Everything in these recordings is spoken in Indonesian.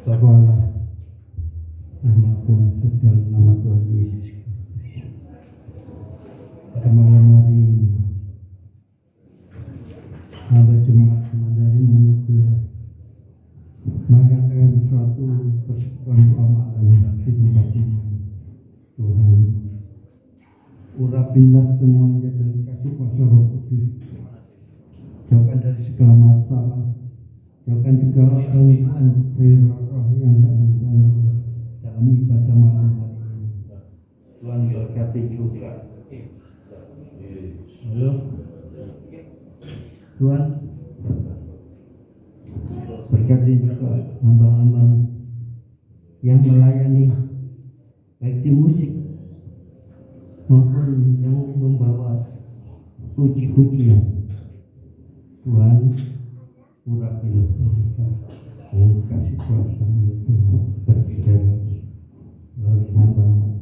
Bapak, nama kuasa dalam nama Tuhan Yesus Kristus. Pada malam hari ini, hamba jemaat dari Manila mengadakan suatu persekutuan doa malam di tempat ini. Tuhan, urapilah semuanya dengan kasih kuasa Roh Kudus. Jauhkan dari segala masalah, jauhkan segala gangguan dari roh yang tidak mengganggu dalam ibadah malam hari ini. Tuhan berkati juga. Halo, Tuhan berkati juga hamba-hamba yang melayani baik di musik maupun yang membawa puji-pujian. Tuhan, urapilah mereka dengan kasih kuasa-Mu itu berbicara melalui hamba-Mu.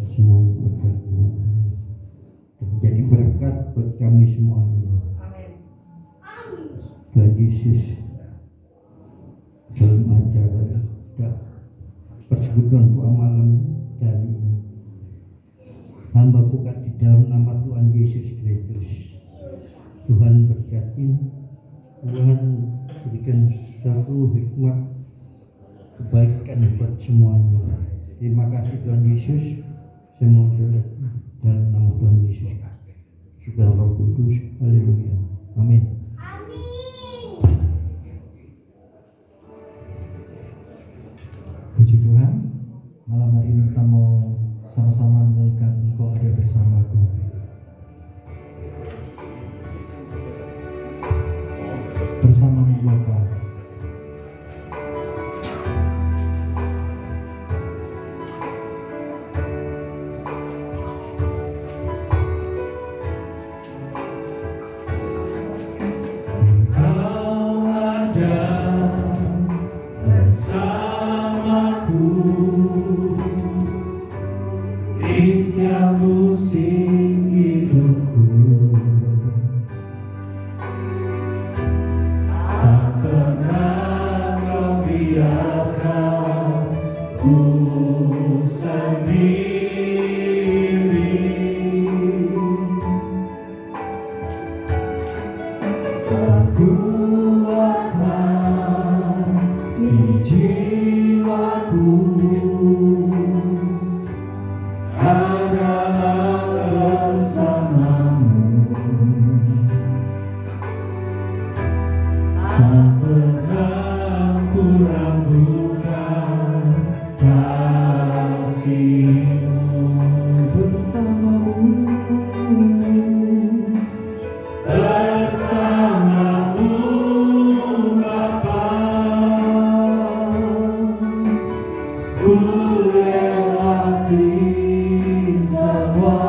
Semuanya berkati dan menjadi berkat buat kami semuanya. Tuhan Yesus, dalam acara persekutuan doa malam tadi, hamba buka di dalam nama Tuhan Yesus Kristus. Tuhan berkati, Tuhan berikan satu hikmat kebaikan buat semuanya. Terima kasih Tuhan Yesus. Semua dalam nama Tuhan Yesus, juga Roh Kudus. Haleluya. Amin. Puji Tuhan, malam hari ini kita mau sama-sama menyanyikan Engkau Ada Bersamaku. Bersamamu Bapa. Di setiap musim hidupku, tak pernah Kau biarkan ku sendiri. Kekuatan di jiwaku adalah bersamamu, tak pernah ku ragukan kasih-Mu. Bersamamu, bersamamu Bapa, ku lewati semua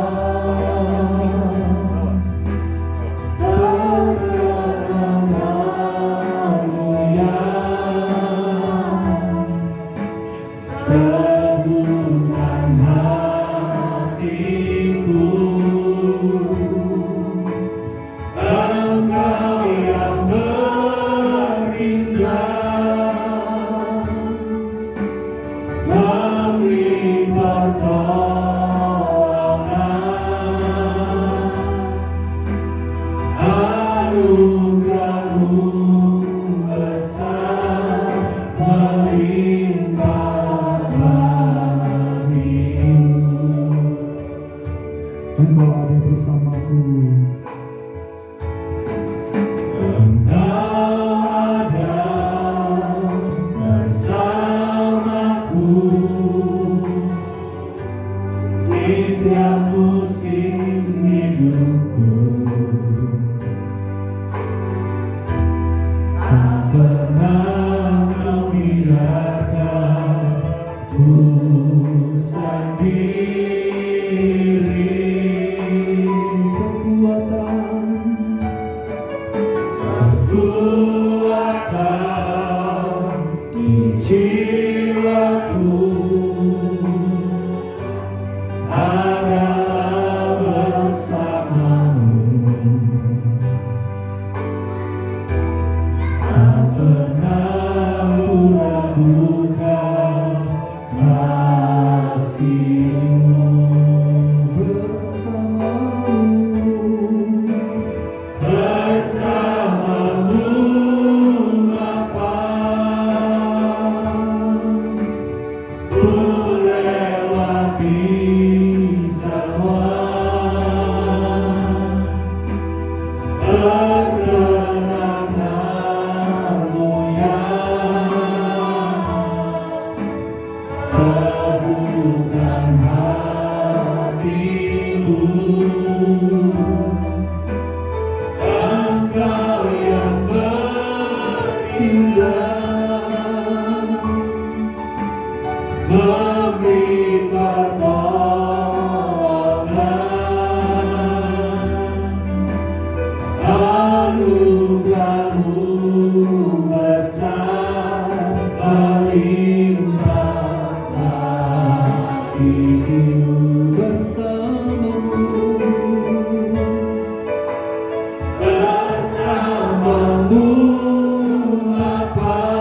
perjalanan-Mu yang teguhkan hatiku. Engkau yang berindah memberi pertolongan, anugerah-Mu besar melimpah bagiku. Engkau ada bersamaku. Engkau ada bersamaku di setiap musim hidupku, tak pernah Kau biarkan ku sendiri. Kekuatan di jiwaku adalah bersamamu, tak pernah indah memberi pertolongan, anugerah-Mu besar melimpah hatimu bersamamu apa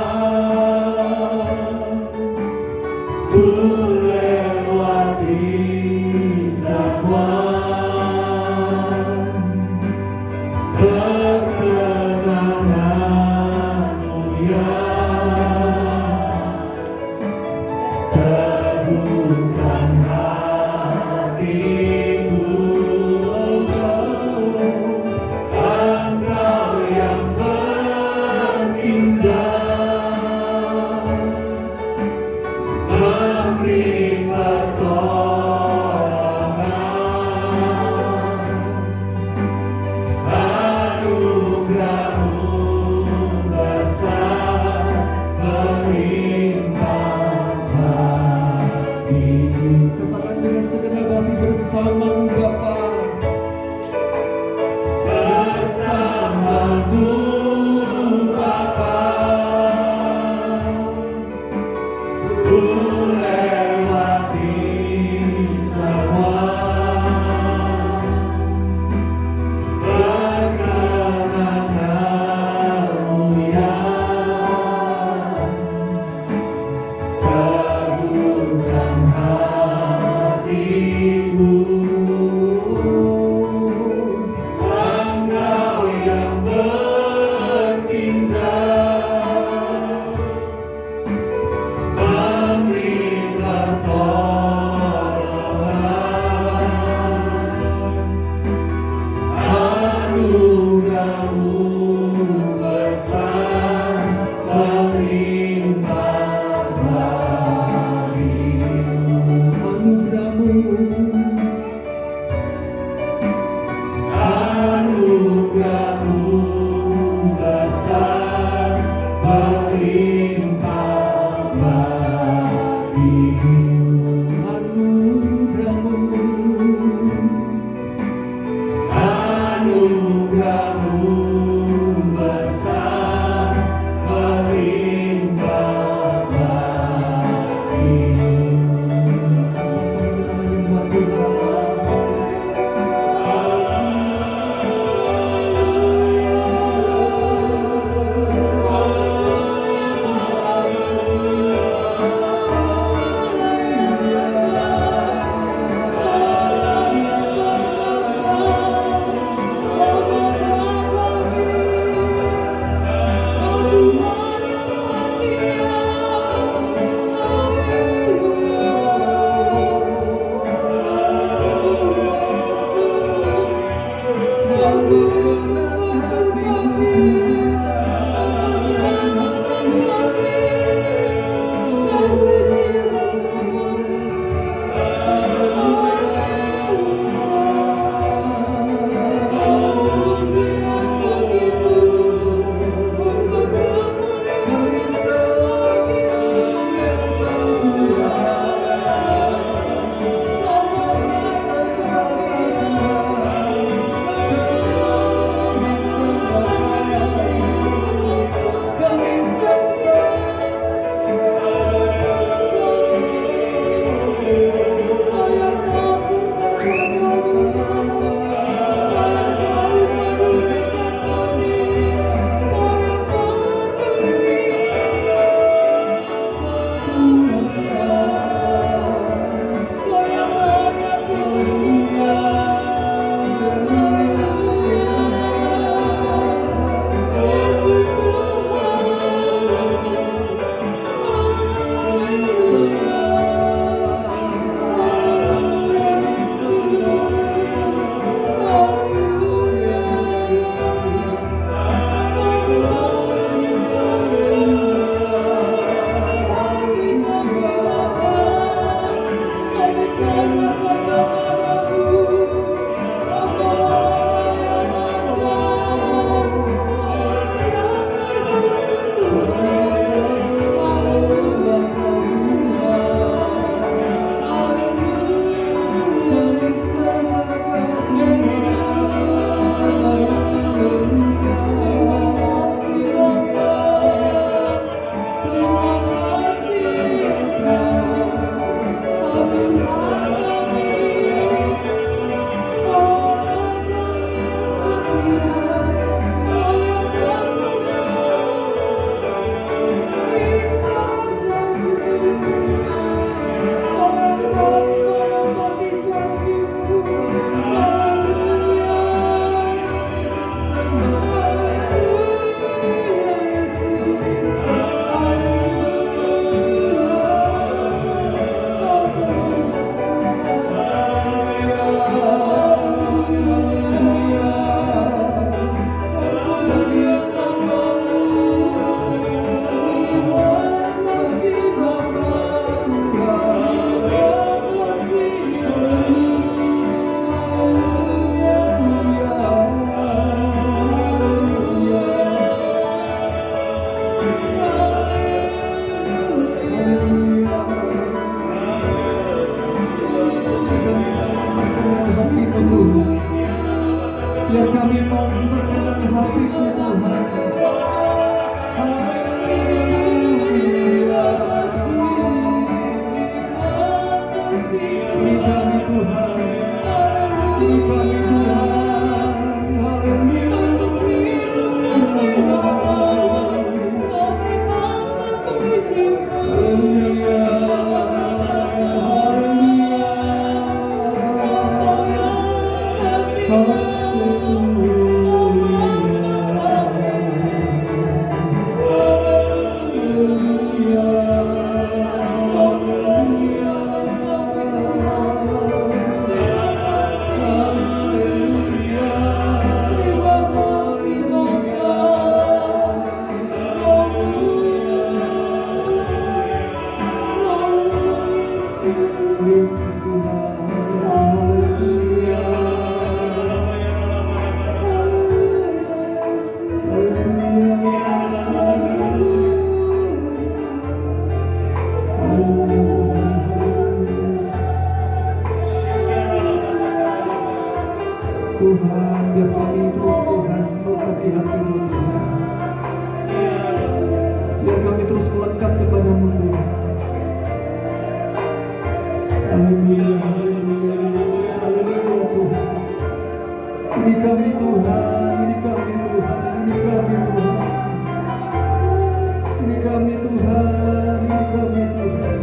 kami Tuhan, ini kami Tuhan.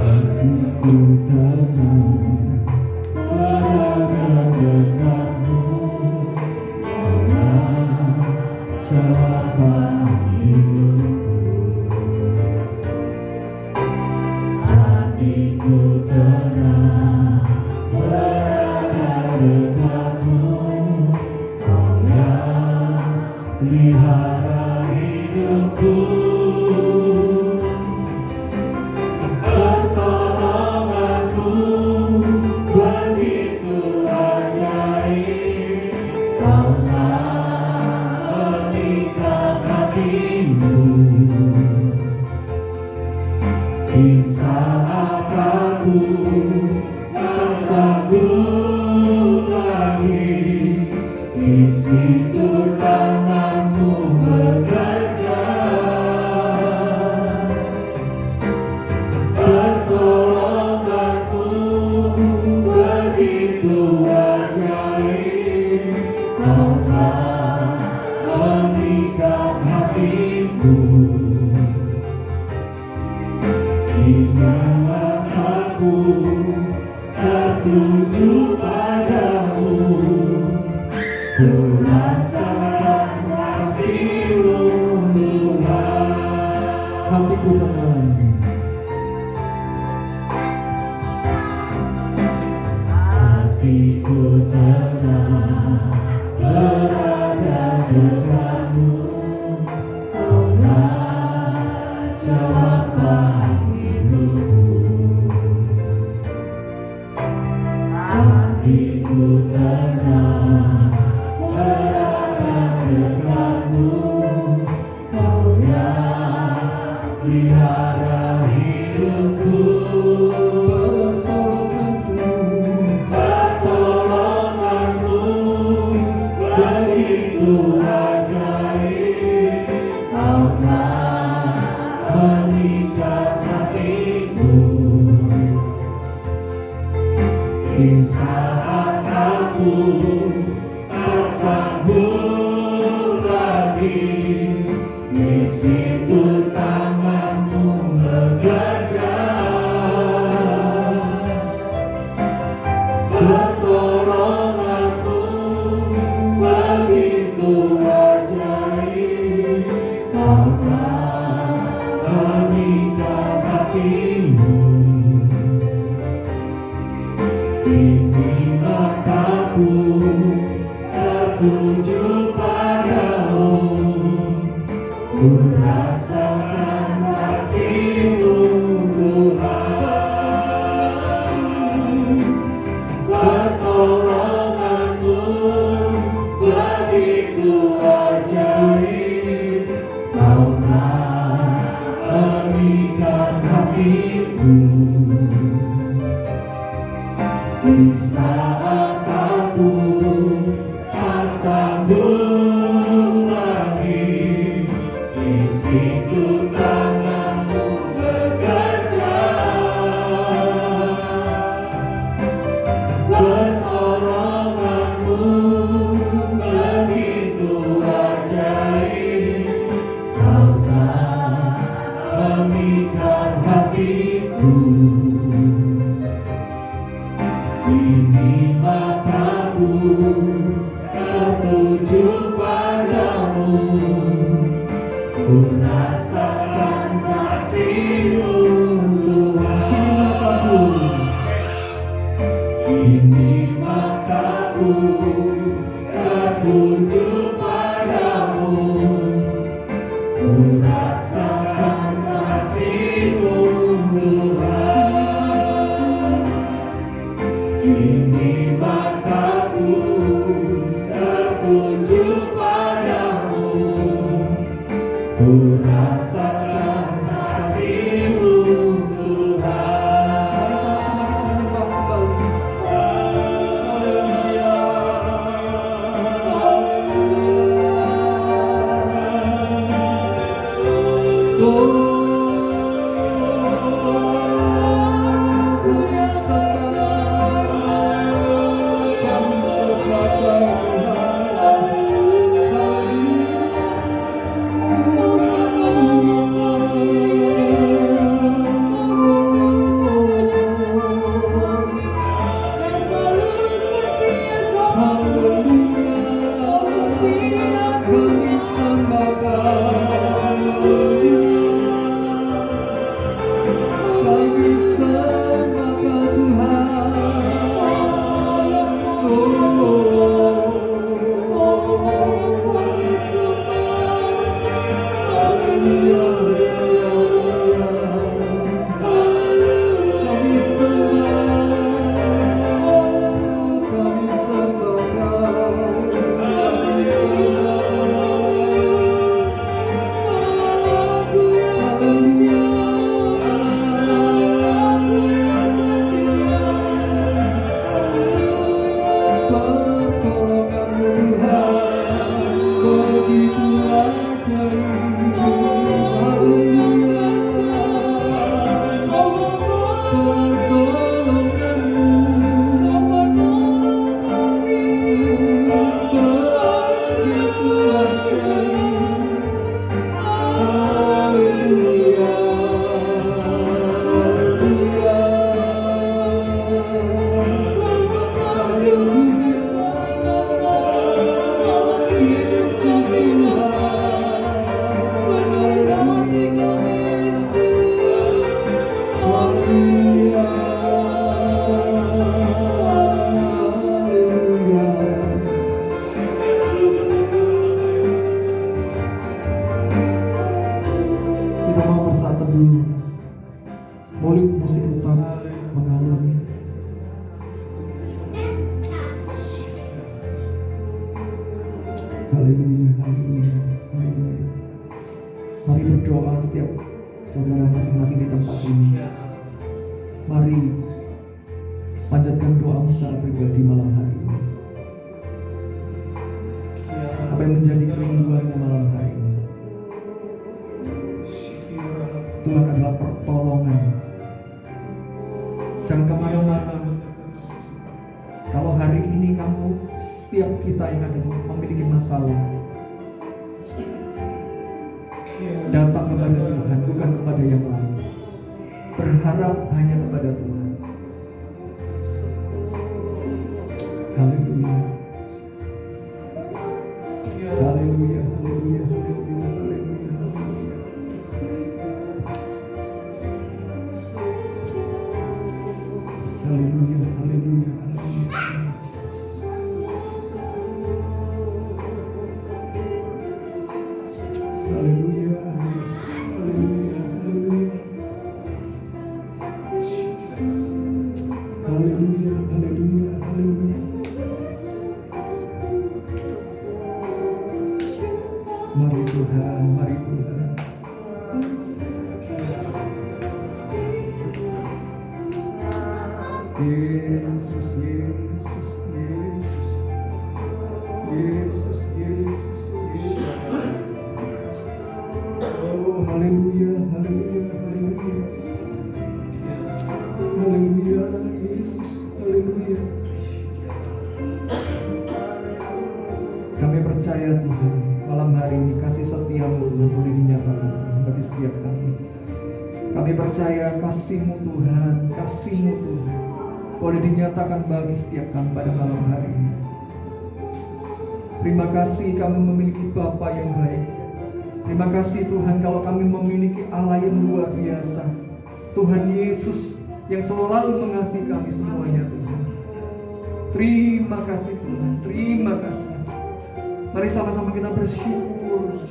Hatiku tenang berada dekatmu, Kaulah jawaban hidupku. Hatiku tenang berada dekatmu, Kaulah pelihara hidupku. Pertolonganmu begitu ajaib, Kau telah memikat hatiku. Di saat aku tak sanggup lagi, di situ tanganmu bekerja. Pertolonganmu begitu ajaib, Kau telah memikat hatiku. Di saat aku tertuju padamu, ku rasakan kasih-Mu Tuhan. Hatiku tenang, hatiku tenang berada dekatmu, Kaulah jawaban hidupku. Hatiku tenang berada dekatmu, Kaulah pelihara hidupku. Pertolonganmu begitu ajaib, Kau telah memikat hatiku. Di saat aku tak sanggup lagi, di situ tanganmu bekerja. Pertolonganmu begitu ajaib, Kau telah memikat hatimu. Kini mataku tertuju padamu, ku rasakan kasih-Mu Tuhan. Pertolonganmu begitu ajaib, Kau telah memikat hatiku. Di saat aku tak sanggup lagi, di situ tanganmu bekerja. Pertolonganmu begitu ajaib, Kau telah memikat hatiku. Kini mataku tertuju padamu, ku rasakan kasih-Mu Tuhan. Kini mataku tertuju padamu, ku rasakan kasih-Mu Tuhan. Kini mataku tertuju padamu, ku Haleluya, haleluya, haleluya. Mari berdoa setiap saudara masing-masing di tempat ini. Mari panjatkan doamu secara pribadi malam hari ini. Apa yang menjadi kerinduanmu malam hari ini? Tuhan adalah pertolongan. Jangan kemana-mana. Kalau hari ini kamu, setiap kita yang ada memiliki masalah, datang kepada Tuhan, bukan kepada yang lain. Berharap hanya kepada Tuhan. Haleluya. Haleluya, haleluya, haleluya, haleluya. Haleluya, haleluya, haleluya. Haleluya, Yesus. Haleluya, haleluya. Haleluya, haleluya, haleluya. Mari Tuhan, mari Tuhan. Yesus, Yesus, Yesus. Yesus, Yesus, Yesus. Oh, haleluya, haleluya, haleluya. Haleluya, Yesus, haleluya. Kami percaya Tuhan, malam hari ini kasih setiamu Tuhan boleh dinyatakan Tuhan bagi setiap kami. Kami percaya kasih-Mu Tuhan, kasih-Mu Tuhan boleh dinyatakan bagi setiap kami pada malam hari ini. Terima kasih kami memiliki Bapa yang baik. Terima kasih Tuhan kalau kami memiliki Allah yang luar biasa. Tuhan Yesus yang selalu mengasihi kami semuanya Tuhan. Terima kasih Tuhan, terima kasih. Mari sama-sama kita bersyukur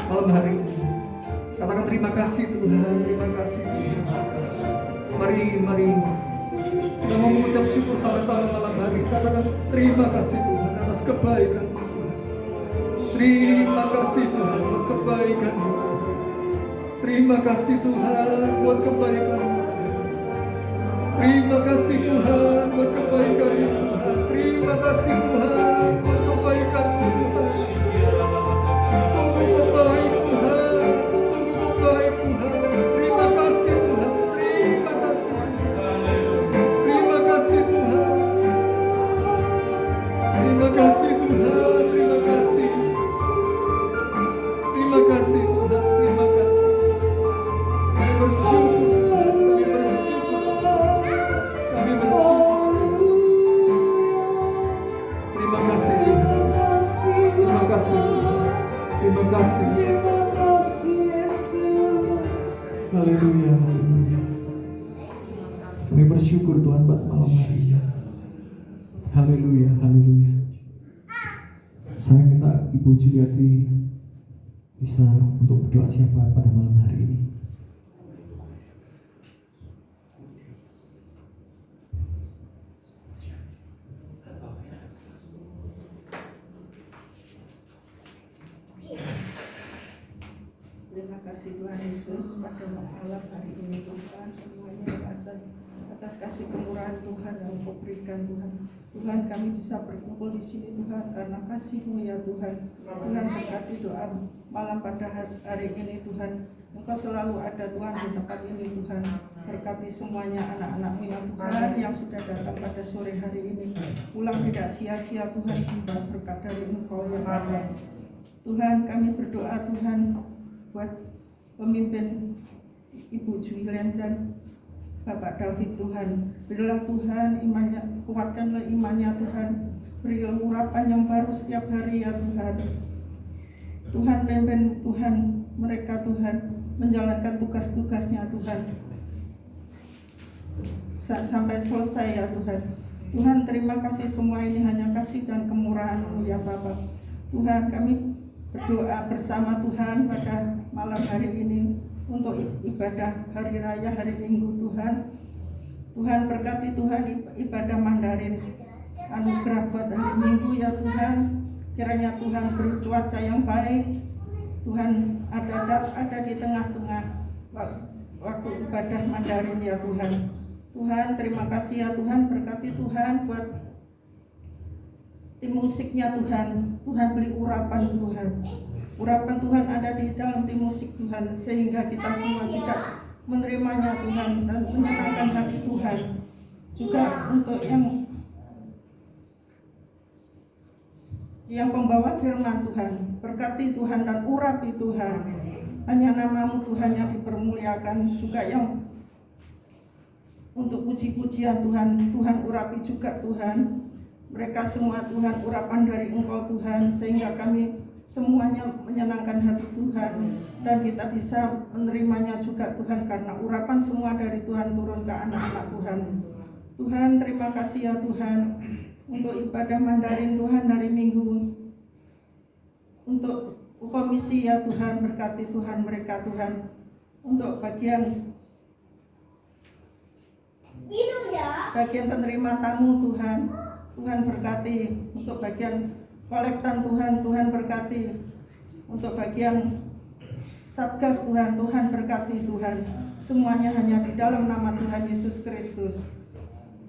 malam hari ini. Katakan terima kasih Tuhan, terima kasih Tuhan. Mari kita mau mengucap syukur sama-sama malam hari. Katakan terima kasih Tuhan atas kebaikan Tuhan. Terima kasih Tuhan buat kebaikan. Terima kasih Tuhan buat kebaikan. Terima kasih Tuhan buat kebaikan Tuhan. Terima kasih Tuhan buat kebaikan Tuhan. Sungguh kau baik Tuhan, sungguh kau baik Tuhan. Terima kasih Tuhan, terima kasih. Terima kasih Tuhan. Terima kasih Tuhan, terima kasih. Terima kasih Tuhan, terima kasih. Kami bersyukur Tuhan, kami bersyukur. Kami bersyukur. Terima kasih Tuhan Yesus. Terima kasih. Terima kasih Yesus. Haleluya, haleluya. Kami bersyukur Tuhan buat malam hari ini. Haleluya, haleluya. Saya minta Ibu Juliati bisa untuk berdoa syafaat pada malam hari ini. Terima kasih Tuhan Yesus pada malam hari ini Tuhan, semuanya atas kasih kemurahan Tuhan yang Engkau berikan Tuhan. Tuhan, kami bisa berkumpul di sini Tuhan karena kasih-Mu ya Tuhan. Tuhan, berkati doa malam pada hari ini Tuhan. Engkau selalu ada Tuhan di tempat ini Tuhan. Berkati semuanya anak-anak-Mu ya Tuhan yang sudah datang pada sore hari ini. Pulang tidak sia-sia Tuhan, tiba berkat dari Engkau yang ada. Tuhan, kami berdoa Tuhan buat pemimpin Ibu Julian dan Bapak David Tuhan. Berilah Tuhan imannya, kuatkanlah imannya Tuhan. Berilah urapan yang baru setiap hari ya Tuhan. Tuhan, pimpin Tuhan mereka Tuhan menjalankan tugas-tugasnya Tuhan sampai selesai ya Tuhan. Tuhan, terima kasih, semua ini hanya kasih dan kemurahan-Mu ya Bapak. Tuhan, kami berdoa bersama Tuhan pada malam hari ini untuk ibadah hari raya hari Minggu Tuhan. Tuhan, berkati Tuhan ibadah Mandarin, anugerah buat hari Minggu ya Tuhan. Kiranya Tuhan beri cuaca yang baik. Tuhan ada di tengah-tengah waktu ibadah Mandarin ya Tuhan. Tuhan, terima kasih ya Tuhan, berkati Tuhan buat tim musiknya Tuhan. Tuhan, beri urapan Tuhan. Urapan Tuhan ada di dalam tim musik Tuhan, sehingga kita semua juga menerimanya Tuhan dan menyenangkan hati Tuhan. Juga untuk yang pembawa firman Tuhan, berkati Tuhan dan urapi Tuhan. Hanya nama-Mu Tuhan yang dipermuliakan, juga yang untuk puji-pujian Tuhan, Tuhan urapi juga Tuhan. Mereka semua Tuhan urapan dari Engkau Tuhan, sehingga kami semuanya menyenangkan hati Tuhan dan kita bisa menerimanya juga Tuhan, karena urapan semua dari Tuhan turun ke anak-anak Tuhan. Tuhan, terima kasih ya Tuhan untuk ibadah Mandarin Tuhan hari Minggu. Untuk komisi ya Tuhan, berkati Tuhan mereka Tuhan. Untuk bagian penerima tamu Tuhan, Tuhan berkati. Untuk bagian kolektan Tuhan, Tuhan berkati. Untuk bagian Satgas Tuhan, Tuhan berkati Tuhan. Semuanya hanya di dalam nama Tuhan Yesus Kristus.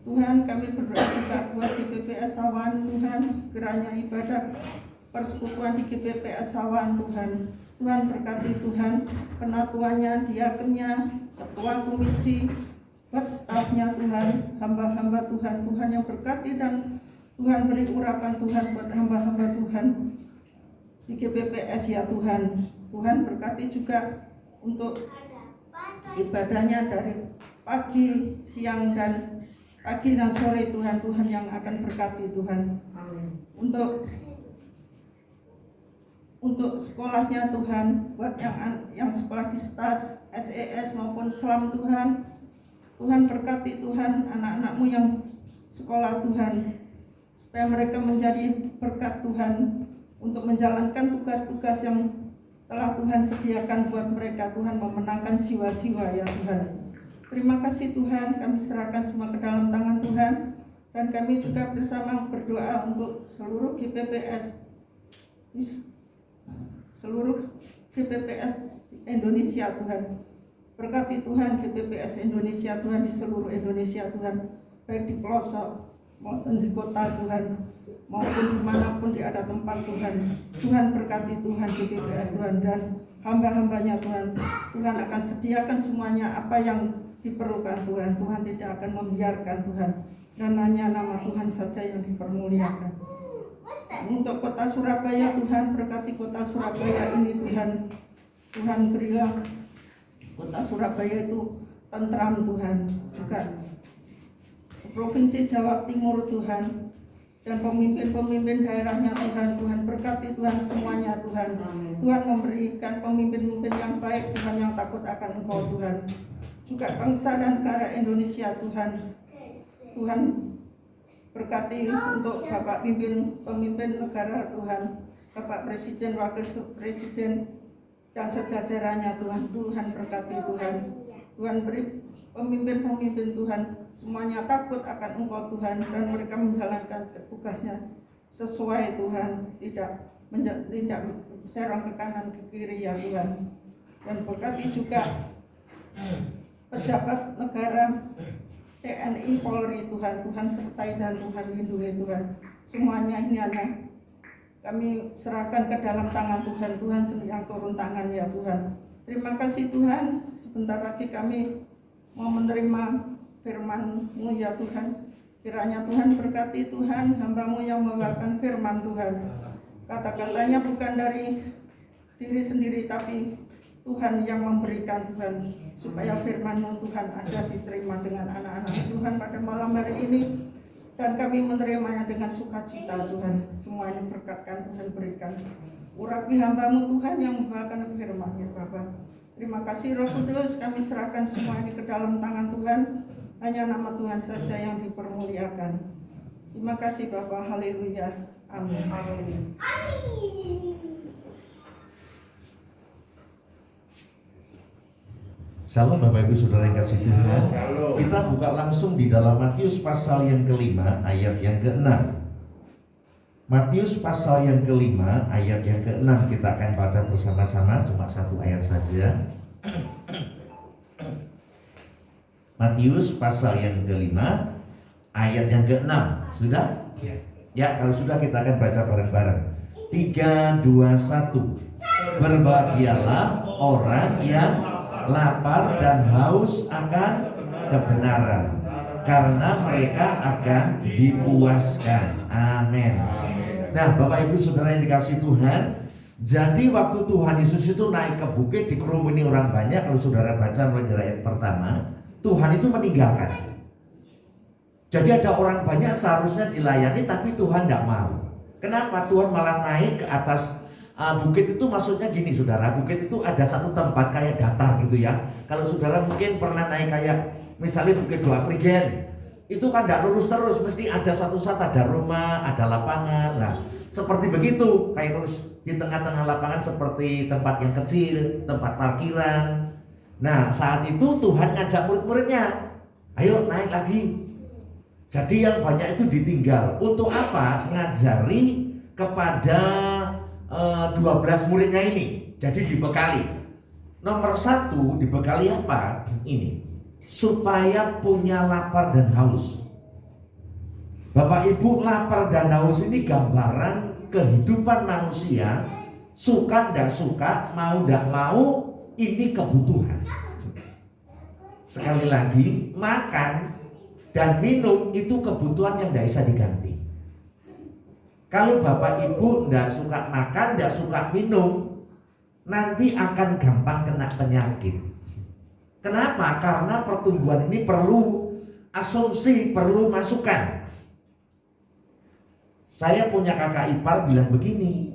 Tuhan, kami berdoa juga buat GPP Asawan Tuhan, kiranya ibadah persekutuan di GPP Asawan Tuhan. Tuhan berkati Tuhan, penatuannya, diakennya, ketua komisi, buat stafnya Tuhan, hamba-hamba Tuhan, Tuhan yang berkati dan Tuhan beri urapan Tuhan buat hamba-hamba Tuhan di GPPS ya Tuhan. Tuhan berkati juga untuk ibadahnya dari pagi, siang, dan sore Tuhan. Tuhan yang akan berkati Tuhan. Untuk sekolahnya Tuhan, buat yang sekolah di STAS, SES maupun SLAM Tuhan. Tuhan berkati Tuhan anak-anak-Mu yang sekolah Tuhan, supaya mereka menjadi berkat Tuhan untuk menjalankan tugas-tugas yang telah Tuhan sediakan buat mereka. Tuhan memenangkan jiwa-jiwa ya Tuhan. Terima kasih Tuhan, kami serahkan semua ke dalam tangan Tuhan. Dan kami juga bersama berdoa untuk seluruh GPPS Indonesia Tuhan. Berkati Tuhan GPPS Indonesia Tuhan, di seluruh Indonesia Tuhan, baik di pelosok maupun di kota Tuhan, maupun dimanapun di ada tempat Tuhan. Tuhan berkati Tuhan GPPS Tuhan dan hamba-hambanya Tuhan. Tuhan akan sediakan semuanya apa yang diperlukan Tuhan. Tuhan tidak akan membiarkan Tuhan, dan hanya nama Tuhan saja yang dipermuliakan. Untuk kota Surabaya Tuhan, berkati kota Surabaya ini Tuhan. Tuhan berilah kota Surabaya itu tentram Tuhan. Juga Provinsi Jawa Timur Tuhan, dan pemimpin-pemimpin daerahnya Tuhan. Tuhan berkati Tuhan semuanya Tuhan. Tuhan memberikan pemimpin-pemimpin yang baik Tuhan, yang takut akan Engkau Tuhan. Juga bangsa dan negara Indonesia Tuhan. Tuhan berkati untuk Bapak pemimpin negara Tuhan, Bapak Presiden, Wakil Presiden dan sejajarannya Tuhan. Tuhan berkati Tuhan. Tuhan beri pemimpin-pemimpin Tuhan semuanya takut akan Engkau Tuhan, dan mereka menjalankan tugasnya sesuai Tuhan, tidak serong ke kanan ke kiri ya Tuhan. Dan berkati juga pejabat negara, TNI, Polri Tuhan. Tuhan sertai dan Tuhan lindungi Tuhan. Semuanya ini hanya kami serahkan ke dalam tangan Tuhan. Tuhan yang turun tangan ya Tuhan. Terima kasih Tuhan. Sebentar lagi kami mau menerima firman-Mu ya Tuhan. Kiranya Tuhan berkati Tuhan hamba-Mu yang membawakan firman Tuhan. Kata-katanya bukan dari diri sendiri, tapi Tuhan yang memberikan Tuhan, supaya firman-Mu Tuhan ada diterima dengan anak-anak Tuhan pada malam hari ini, dan kami menerimanya dengan sukacita Tuhan. Semua ini berkatkan Tuhan berikan. Urapi hamba-Mu Tuhan yang membawakan firman-Nya Bapa. Terima kasih Roh Kudus, kami serahkan semua ini ke dalam tangan Tuhan. Hanya nama Tuhan saja yang dipermuliakan. Terima kasih Bapa. Haleluya. Amin. Amin. Salam Bapak Ibu Saudara yang kasih Tuhan. Kita buka langsung di dalam Matius pasal yang kelima ayat yang ke-6. Matius pasal yang kelima ayat yang ke-6 kita akan baca bersama-sama, cuma satu ayat saja. Matius pasal yang kelima ayat yang ke-6. Sudah? Ya, kalau sudah kita akan baca bareng-bareng. 3, 2, 1. Berbahagialah orang yang lapar dan haus akan kebenaran, karena mereka akan dipuaskan. Amin. Nah, Bapak Ibu Saudara yang dikasih Tuhan, jadi waktu Tuhan Yesus itu naik ke bukit dikerumuni orang banyak, kalau saudara baca mulai dari ayat pertama, Tuhan itu meninggalkan. Jadi ada orang banyak seharusnya dilayani, tapi Tuhan tidak mau. Kenapa? Tuhan malah naik ke atas bukit. Itu maksudnya gini saudara, bukit itu ada satu tempat kayak datar gitu ya. Kalau saudara mungkin pernah naik kayak misalnya Bukit Dua Prigen, itu kan tidak lurus terus, mesti ada suatu saat ada rumah, ada lapangan. Nah seperti begitu, kayak terus di tengah-tengah lapangan seperti tempat yang kecil, tempat parkiran. Nah saat itu Tuhan ngajak murid-muridnya, ayo naik lagi. Jadi yang banyak itu ditinggal. Untuk apa? Ngajari kepada 12 muridnya ini. Jadi dibekali. Nomor 1 dibekali apa? Ini, supaya punya lapar dan haus. Bapak Ibu, lapar dan haus ini gambaran kehidupan manusia. Suka ndak suka, mau ndak mau, ini kebutuhan. Sekali lagi, makan dan minum itu kebutuhan yang tidak bisa diganti. Kalau Bapak Ibu tidak suka makan, tidak suka minum, nanti akan gampang kena penyakit. Kenapa? Karena pertumbuhan ini perlu asumsi, perlu masukan. Saya punya kakak ipar bilang begini,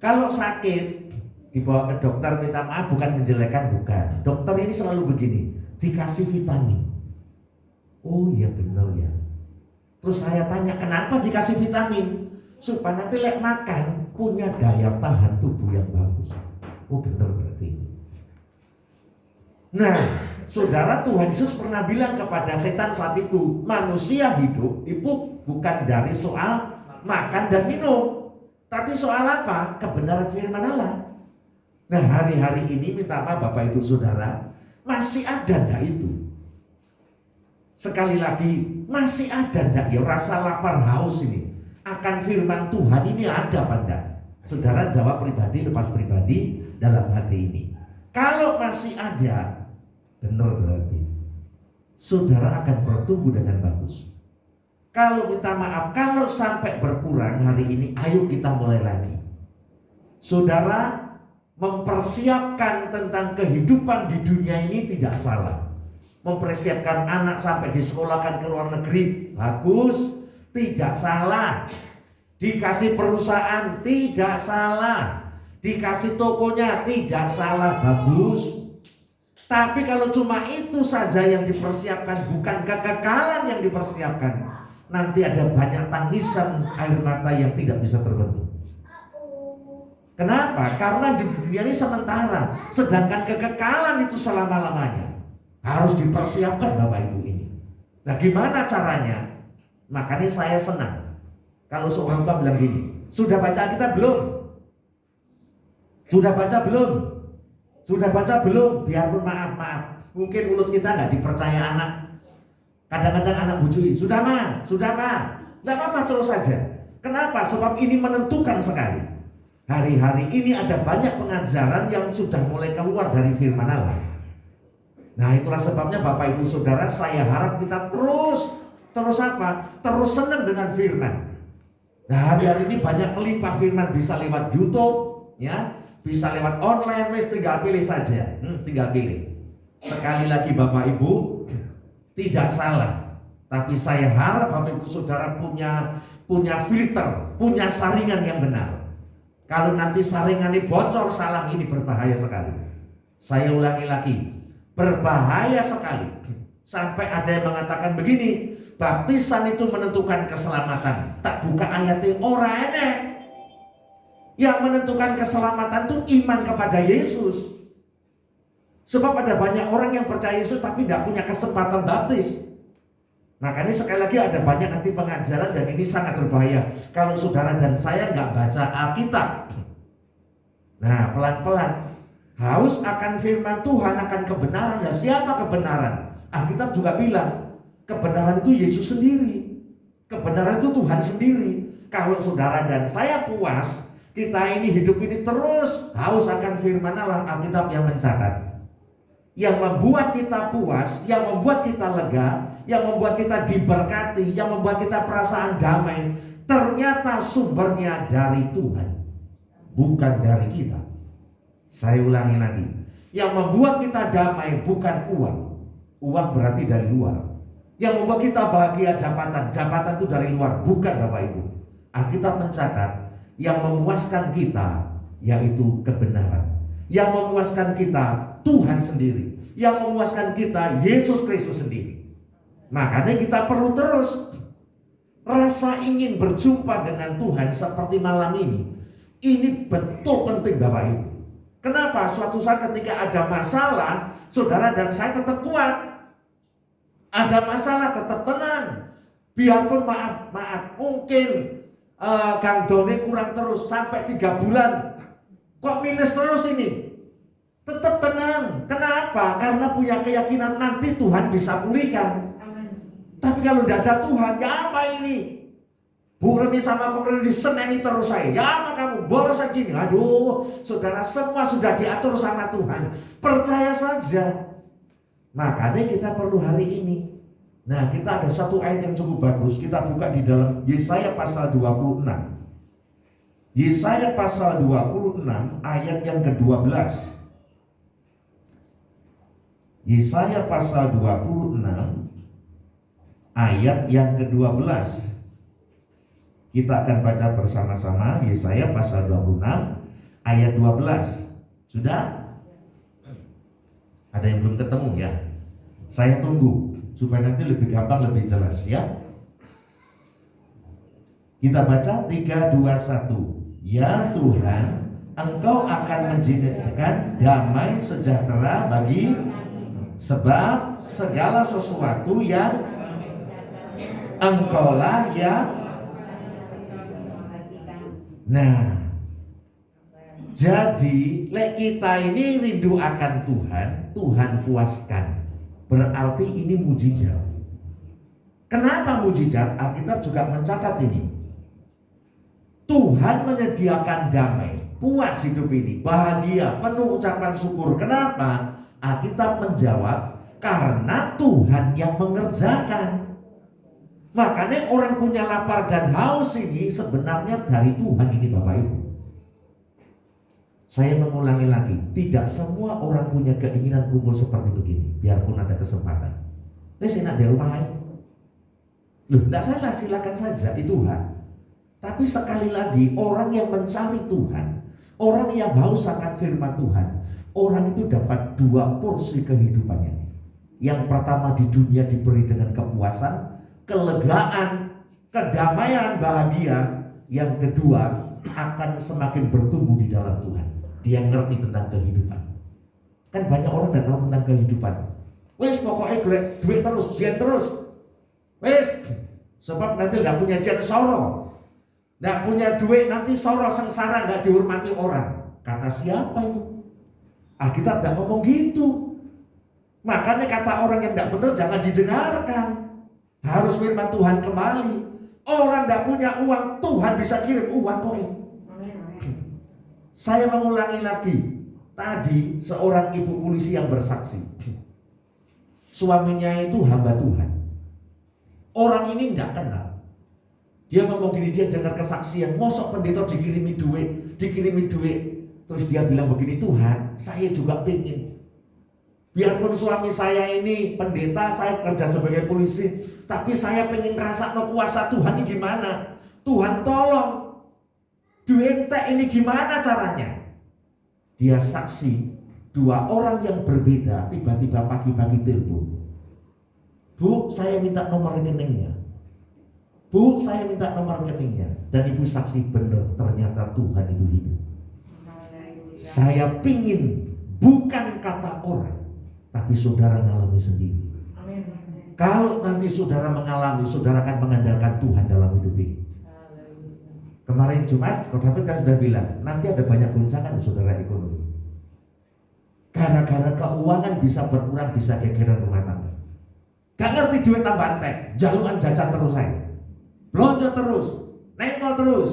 kalau sakit dibawa ke dokter, minta maaf bukan menjelekan, bukan. Dokter ini selalu begini, dikasih vitamin. Oh iya benar ya. Terus saya tanya, kenapa dikasih vitamin? Supaya nanti lek makan punya daya tahan tubuh yang bagus. Oh benar berarti. Nah, saudara, Tuhan Yesus pernah bilang kepada setan saat itu, manusia hidup itu bukan dari soal makan dan minum, tapi soal apa? Kebenaran firman Allah. Nah, hari-hari ini minta maaf Bapak Ibu Saudara, masih ada ndak itu? Sekali lagi, masih ada ndak ya rasa lapar haus ini akan firman Tuhan ini, ada apa enggak? Saudara jawab pribadi, lepas pribadi dalam hati ini. Kalau masih ada, benar berarti saudara akan bertumbuh dengan bagus. Kalau minta maaf, kalau sampai berkurang hari ini, ayo kita mulai lagi. Saudara mempersiapkan tentang kehidupan di dunia ini tidak salah. Mempersiapkan anak sampai disekolahkan ke luar negeri, bagus. tidak salah. Dikasih perusahaan, tidak salah. Dikasih tokonya, tidak salah, bagus. Tapi kalau cuma itu saja yang dipersiapkan, bukan kekekalan yang dipersiapkan, nanti ada banyak tangisan air mata yang tidak bisa terbendung. Kenapa? Karena di dunia ini sementara, sedangkan kekekalan itu selama-lamanya. Harus dipersiapkan Bapak Ibu ini. Nah, gimana caranya? Makanya saya senang kalau seorang tua bilang gini, sudah baca Alkitab belum? Sudah baca belum? Sudah baca belum? Biarpun maaf. Mungkin mulut kita nggak dipercaya anak. Kadang-kadang anak bujui, sudah ma. Nggak apa-apa, terus saja. Kenapa? Sebab ini menentukan sekali. Hari-hari ini ada banyak pengajaran yang sudah mulai keluar dari firman Allah. Nah, itulah sebabnya Bapak Ibu Saudara, saya harap kita terus apa? Terus senang dengan firman. Nah, hari-hari ini banyak melimpah firman, bisa lewat YouTube, ya. Bisa lewat online, tinggal pilih saja. Tinggal pilih. Sekali lagi Bapak Ibu, tidak salah. Tapi saya harap Bapak Ibu Saudara punya filter, punya saringan yang benar. Kalau nanti saringannya bocor, salah, ini berbahaya sekali. Saya ulangi lagi, berbahaya sekali. Sampai ada yang mengatakan begini, baptisan itu menentukan keselamatan. Tak buka ayatnya, ora enek. Yang menentukan keselamatan itu iman kepada Yesus. Sebab ada banyak orang yang percaya Yesus tapi tidak punya kesempatan baptis. Makanya sekali lagi ada banyak nanti pengajaran, dan ini sangat berbahaya kalau saudara dan saya nggak baca Alkitab. Nah, pelan-pelan haus akan firman Tuhan, akan kebenaran. Dan siapa kebenaran? Alkitab juga bilang kebenaran itu Yesus sendiri. Kebenaran itu Tuhan sendiri. Kalau saudara dan saya puas, kita ini hidup ini terus haus akan firman Allah, Alkitab yang mencatat. Yang membuat kita puas, yang membuat kita lega, yang membuat kita diberkati, yang membuat kita perasaan damai, ternyata sumbernya dari Tuhan, bukan dari kita. Saya ulangi lagi, yang membuat kita damai bukan uang. Uang berarti dari luar. Yang membuat kita bahagia jabatan. Jabatan itu dari luar, bukan Bapak Ibu. Alkitab mencatat, yang memuaskan kita yaitu kebenaran. Yang memuaskan kita Tuhan sendiri. Yang memuaskan kita Yesus Kristus sendiri. Makanya kita perlu terus rasa ingin berjumpa dengan Tuhan seperti malam ini. Ini betul penting Bapak Ibu. Kenapa? Suatu saat ketika ada masalah, saudara dan saya tetap kuat. Ada masalah tetap tenang. Biarpun maaf, mungkin Kang Doni kurang terus sampai 3 bulan. Kok minus terus ini? Tetap tenang. Kenapa? Karena punya keyakinan nanti Tuhan bisa pulihkan. Tapi kalau tidak ada Tuhan, ya apa ini? Bu Reni sama Kok Reni diseneni terus saya. Ya apa kamu? Bolos gini. Aduh, saudara, semua sudah diatur sama Tuhan. Percaya saja. Makanya kita perlu hari ini. Nah, kita ada satu ayat yang cukup bagus. Kita buka di dalam Yesaya pasal 26. Yesaya pasal 26 ayat yang ke-12. Yesaya pasal 26 ayat yang ke-12. Kita akan baca bersama-sama Yesaya pasal 26 ayat 12. Sudah? Ada yang belum ketemu ya? Saya tunggu supaya nanti lebih gampang, lebih jelas ya. Kita baca 3, 2, 1. Ya Tuhan, Engkau akan menjadikan damai sejahtera bagi, sebab segala sesuatu yang Engkaulah yang. Nah, jadi kita ini rindu akan Tuhan, Tuhan puaskan. Berarti ini mujizat. Kenapa mujizat? Alkitab juga mencatat ini. Tuhan menyediakan damai, puas hidup ini, bahagia, penuh ucapan syukur. Kenapa? Alkitab menjawab, karena Tuhan yang mengerjakan. Makanya orang punya lapar dan haus ini sebenarnya dari Tuhan ini Bapak Ibu. Saya mengulangi lagi, tidak semua orang punya keinginan kumpul seperti begini, biarpun ada kesempatan. Enak di rumah. Loh, tidak salah, silakan saja, itu hak. Tapi sekali lagi, orang yang mencari Tuhan, orang yang haus akan firman Tuhan, orang itu dapat 2 porsi kehidupannya. Yang pertama, di dunia diberi dengan kepuasan, kelegaan, kedamaian, bahagia. Yang kedua, akan semakin bertumbuh di dalam Tuhan. Dia ngerti tentang kehidupan. Kan banyak orang tidak tahu tentang kehidupan. Wes pokoknya duit terus, jen terus. Wes, sebab nanti tidak punya jen soro, tidak punya duit nanti soro sengsara, nggak dihormati orang. Kata siapa itu? Kita tidak ngomong gitu. Makanya kata orang yang tidak benar jangan didengarkan. Harus firman Tuhan kembali. Orang tidak punya uang, Tuhan bisa kirim uang kok. Saya mengulangi lagi. Tadi seorang ibu polisi yang bersaksi. Suaminya itu hamba Tuhan. Orang ini tidak kenal. Dia ngomong gini, dia dengar kesaksian, mosok pendeta dikirimi duit. Terus dia bilang begini, Tuhan, saya juga pengen. Biarpun suami saya ini pendeta, saya kerja sebagai polisi, tapi saya pengen rasa kuasa Tuhan ini gimana? Tuhan tolong, duit ini gimana caranya? Dia saksi, 2 orang yang berbeda tiba-tiba pagi-pagi telepon. Bu, saya minta nomor rekeningnya. Bu, saya minta nomor rekeningnya. Dan ibu saksi, benar, ternyata Tuhan itu hidup. Saya pingin, bukan kata orang, tapi saudara mengalami sendiri. Kalau nanti saudara mengalami, saudara akan mengandalkan Tuhan dalam hidup ini. Kemarin Jumat, Kau David kan sudah bilang, nanti ada banyak goncangan saudara ekonomi. Gara-gara keuangan bisa berkurang, bisa gegeran rumah tangga. Gak ngerti duit tambah entek, jaluan jajan terus saya. Belanja terus, nengok terus.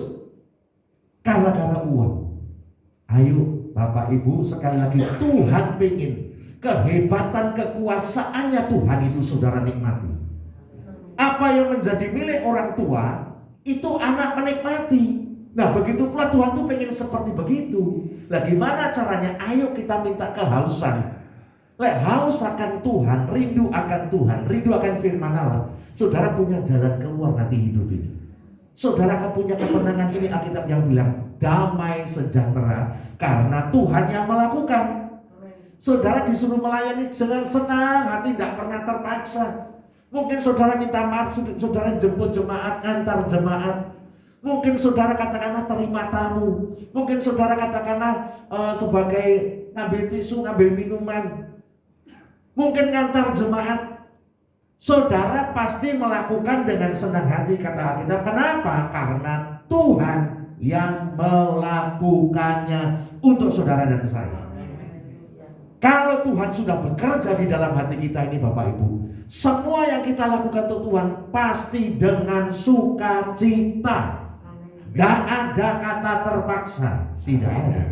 Gara-gara uang. Ayo Bapak Ibu, sekali lagi Tuhan pengen kehebatan kekuasaannya Tuhan itu saudara nikmati. Apa yang menjadi milik orang tua itu anak menikmati. Nah begitu pula Tuhan tuh pengen seperti begitu. Lah gimana caranya? Ayo kita minta kehausan. Haus akan Tuhan, rindu akan Tuhan, rindu akan firman Allah. Saudara punya jalan keluar nanti hidup ini. Saudara akan punya ketenangan ini, Alkitab yang bilang damai sejahtera karena Tuhan yang melakukan. Saudara disuruh melayani dengan senang hati, tidak pernah terpaksa. Mungkin saudara minta maaf, saudara jemput jemaat, antar jemaat. Mungkin saudara katakanlah terima tamu. Mungkin saudara katakanlah sebagai ngambil tisu, ngambil minuman. Mungkin ngantar jemaat. Saudara pasti melakukan dengan senang hati, kata Alkitab. Kenapa? Karena Tuhan yang melakukannya untuk saudara dan saya. Kalau Tuhan sudah bekerja di dalam hati kita ini Bapak Ibu, semua yang kita lakukan untuk Tuhan pasti dengan sukacita. Tidak ada kata terpaksa, tidak ada.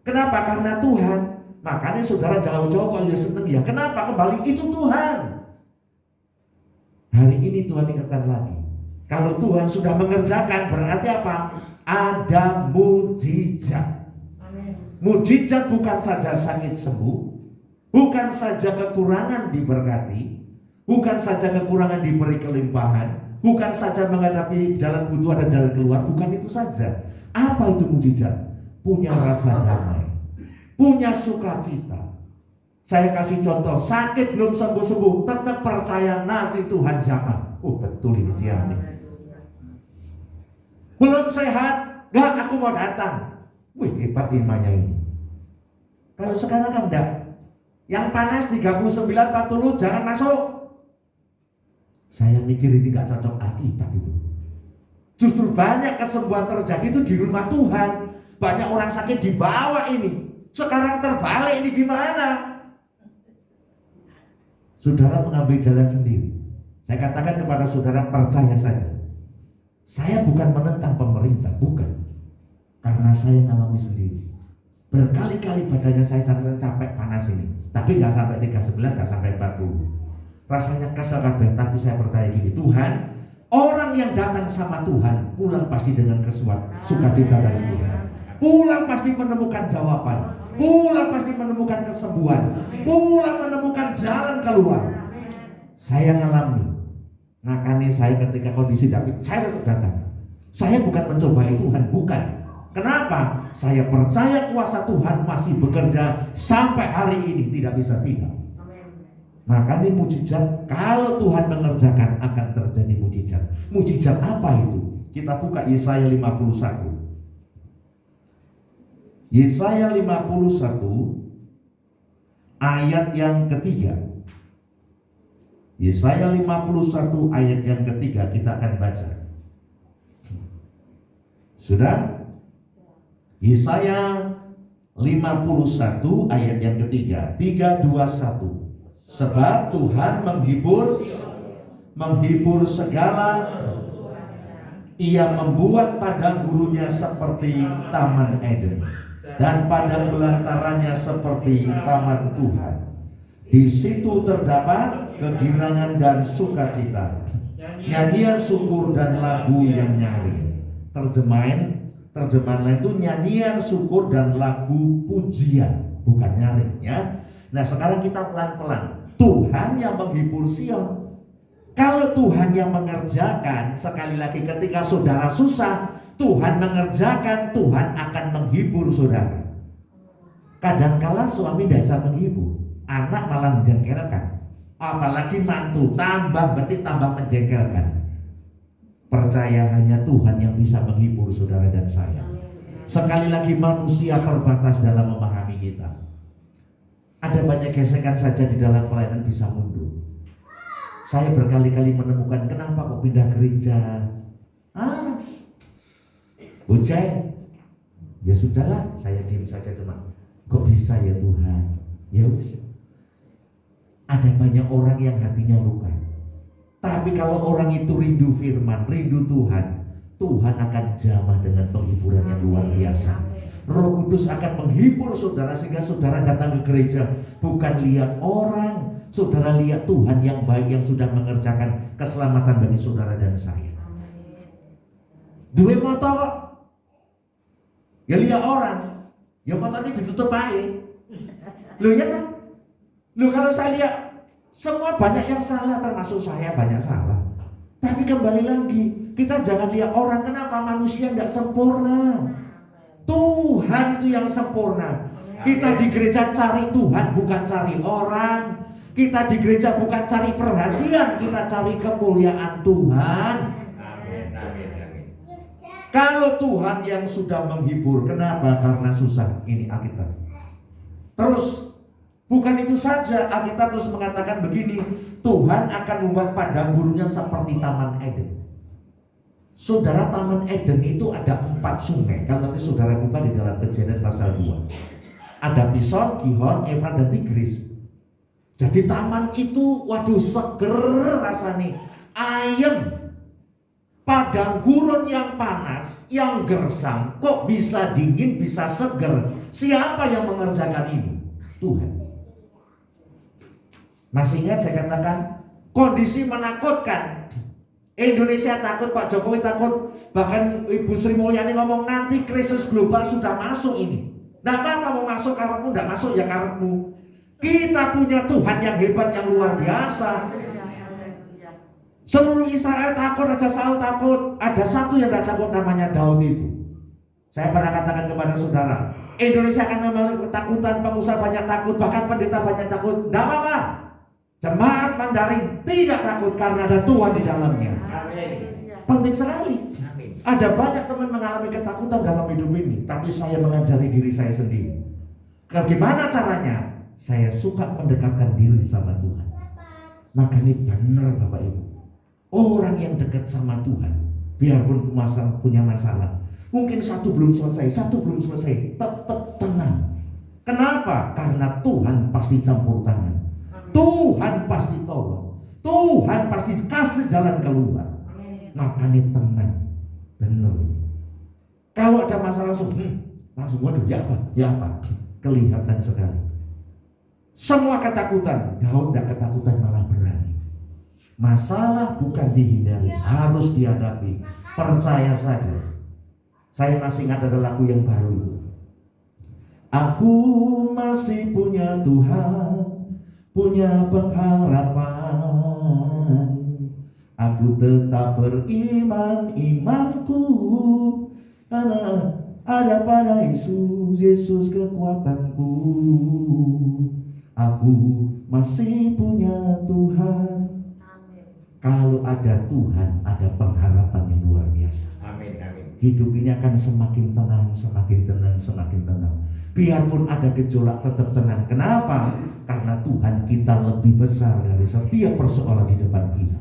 Kenapa? Karena Tuhan. Makanya saudara jauh-jauh kok ya seneng ya. Kenapa? Kembali itu Tuhan. Hari ini Tuhan ingatkan lagi. Kalau Tuhan sudah mengerjakan berarti apa? Ada mujizat. Mujizat bukan saja sakit sembuh, bukan saja kekurangan diberkati, bukan saja kekurangan diberi kelimpahan, bukan saja menghadapi jalan butuh dan jalan keluar, bukan itu saja. Apa itu mujizat? Punya rasa damai, punya sukacita. Saya kasih contoh, sakit belum sembuh-sembuh, tetap percaya nanti Tuhan jamah. Oh betul ini dia nih. Belum sehat, gak aku mau datang. Wih hebat imannya ini. Kalau sekarang kan enggak. Yang panas 39-40 jangan masuk. Saya mikir ini gak cocok Alkitab itu. Justru banyak kesembuhan terjadi itu di rumah Tuhan. Banyak orang sakit dibawa ini. Sekarang terbalik ini gimana? Saudara mengambil jalan sendiri. Saya katakan kepada saudara, percaya saja. Saya bukan menentang pemerintah, bukan. Karena saya ngalami sendiri. Berkali-kali badannya saya capek panas ini. Tapi gak sampai 39, gak sampai 40. Rasanya kesel kabeh, tapi saya percaya gini, Tuhan, orang yang datang sama Tuhan pulang pasti dengan sukacita dari Tuhan. Pulang pasti menemukan jawaban. Pulang pasti menemukan kesembuhan. Pulang menemukan jalan keluar. Saya ngalami. Makanya saya ketika kondisi David, saya tetap datang. Saya bukan mencobai Tuhan, bukan. Kenapa? Saya percaya kuasa Tuhan masih bekerja sampai hari ini, tidak bisa tidak. Makanya mujizat, kalau Tuhan mengerjakan akan terjadi mujizat. Mujizat apa itu? Kita buka Yesaya 51. Yesaya 51 ayat yang ketiga. Yesaya 51 ayat yang ketiga kita akan baca. Sudah? Yesaya 51 ayat yang ketiga. 3, 2, 1. Sebab Tuhan menghibur segala, Ia membuat padang gurunya seperti taman Eden, dan padang belantaranya seperti taman Tuhan. Di situ terdapat kegirangan dan sukacita, nyanyian syukur dan lagu yang nyaring. Terjemahan lain itu nyanyian syukur dan lagu pujian, bukan nyaring ya. Nah sekarang kita pelan-pelan. Tuhan yang menghibur Sion. Kalau Tuhan yang mengerjakan, sekali lagi ketika saudara susah, Tuhan mengerjakan, Tuhan akan menghibur saudara. Kadangkala suami tidak bisa menghibur, anak malah menjengkelkan, apalagi mantu, tambah berarti tambah menjengkelkan. Percaya hanya Tuhan yang bisa menghibur saudara dan saya. Sekali lagi manusia terbatas dalam memahami kita. Ada banyak gesekan saja di dalam pelayanan bisa mundur. Saya berkali-kali menemukan kenapa kok pindah gereja. Bocah, ya sudahlah, saya diam saja cuma. Kok bisa ya Tuhan? Ya wis. Ada banyak orang yang hatinya luka. Tapi kalau orang itu rindu firman, rindu Tuhan, Tuhan akan jamah dengan penghiburan yang luar biasa. Roh Kudus akan menghibur saudara sehingga saudara datang ke gereja bukan lihat orang, saudara lihat Tuhan yang baik yang sudah mengerjakan keselamatan bagi saudara dan saya. Dua motor, ya lihat orang, ya motor ini ditutup aja. Lu ya kan? Lu kalau saya lihat semua banyak yang salah, termasuk saya banyak salah. Tapi kembali lagi, kita jangan lihat orang, kenapa manusia tidak sempurna. Tuhan itu yang sempurna. Kita di gereja cari Tuhan, bukan cari orang. Kita di gereja bukan cari perhatian, kita cari kemuliaan Tuhan. Kalau Tuhan yang sudah menghibur, kenapa? Karena susah. Ini Alkitab. Terus bukan itu saja, Alkitab terus mengatakan begini, Tuhan akan membuat padang gurunya seperti taman Eden. Saudara, taman Eden itu ada 4 sungai. Kalau nanti saudara buka di dalam Kejadian pasal 2, ada Pison, Gihon, Efrat dan Tigris. Jadi taman itu waduh seger rasanya, ayem. Padang gurun yang panas, yang gersang, kok bisa dingin, bisa seger. Siapa yang mengerjakan ini? Tuhan. Masih ingat saya katakan kondisi menakutkan. Indonesia takut, Pak Jokowi takut, bahkan Ibu Sri Mulyani ngomong nanti krisis global sudah masuk ini. Nah apa mau masuk karepmu, tidak masuk ya karepmu. Kita punya Tuhan yang hebat, yang luar biasa. Seluruh Israel takut, Raja Saul takut. Ada satu yang tidak takut, namanya Daud itu. Saya pernah katakan kepada saudara, Indonesia akan mengalami ketakutan, pengusaha banyak takut, bahkan pendeta banyak takut. Tidak apa-apa. Jemaat Mandarin tidak takut karena ada Tuhan di dalamnya. Penting sekali. Ada banyak teman mengalami ketakutan dalam hidup ini, tapi saya mengajari diri saya sendiri. Bagaimana caranya? Saya suka mendekatkan diri sama Tuhan. Maka ini benar Bapak Ibu. Orang yang dekat sama Tuhan, biarpun punya masalah, mungkin satu belum selesai, tetap tenang. Kenapa? Karena Tuhan pasti campur tangan. Tuhan pasti tolong. Tuhan pasti kasih jalan keluar. Makanya tenang. Benar. Kalau ada masalah langsung waduh ya apa? Kelihatan sekali. Semua ketakutan, Daud tidak ketakutan malah berani. Masalah bukan dihindari, harus dihadapi. Percaya saja. Saya masih ingat ada lagu yang baru itu. Aku masih punya Tuhan, punya pengharapan. Aku tetap beriman, imanku karena ada pada Yesus, Yesus kekuatanku. Aku masih punya Tuhan. Kalau ada Tuhan, ada pengharapan yang luar biasa. Amin, amin. Hidup ini akan semakin tenang, semakin tenang, semakin tenang. Biarpun ada gejolak, tetap tenang. Kenapa? Karena Tuhan kita lebih besar dari setiap persoalan di depan kita.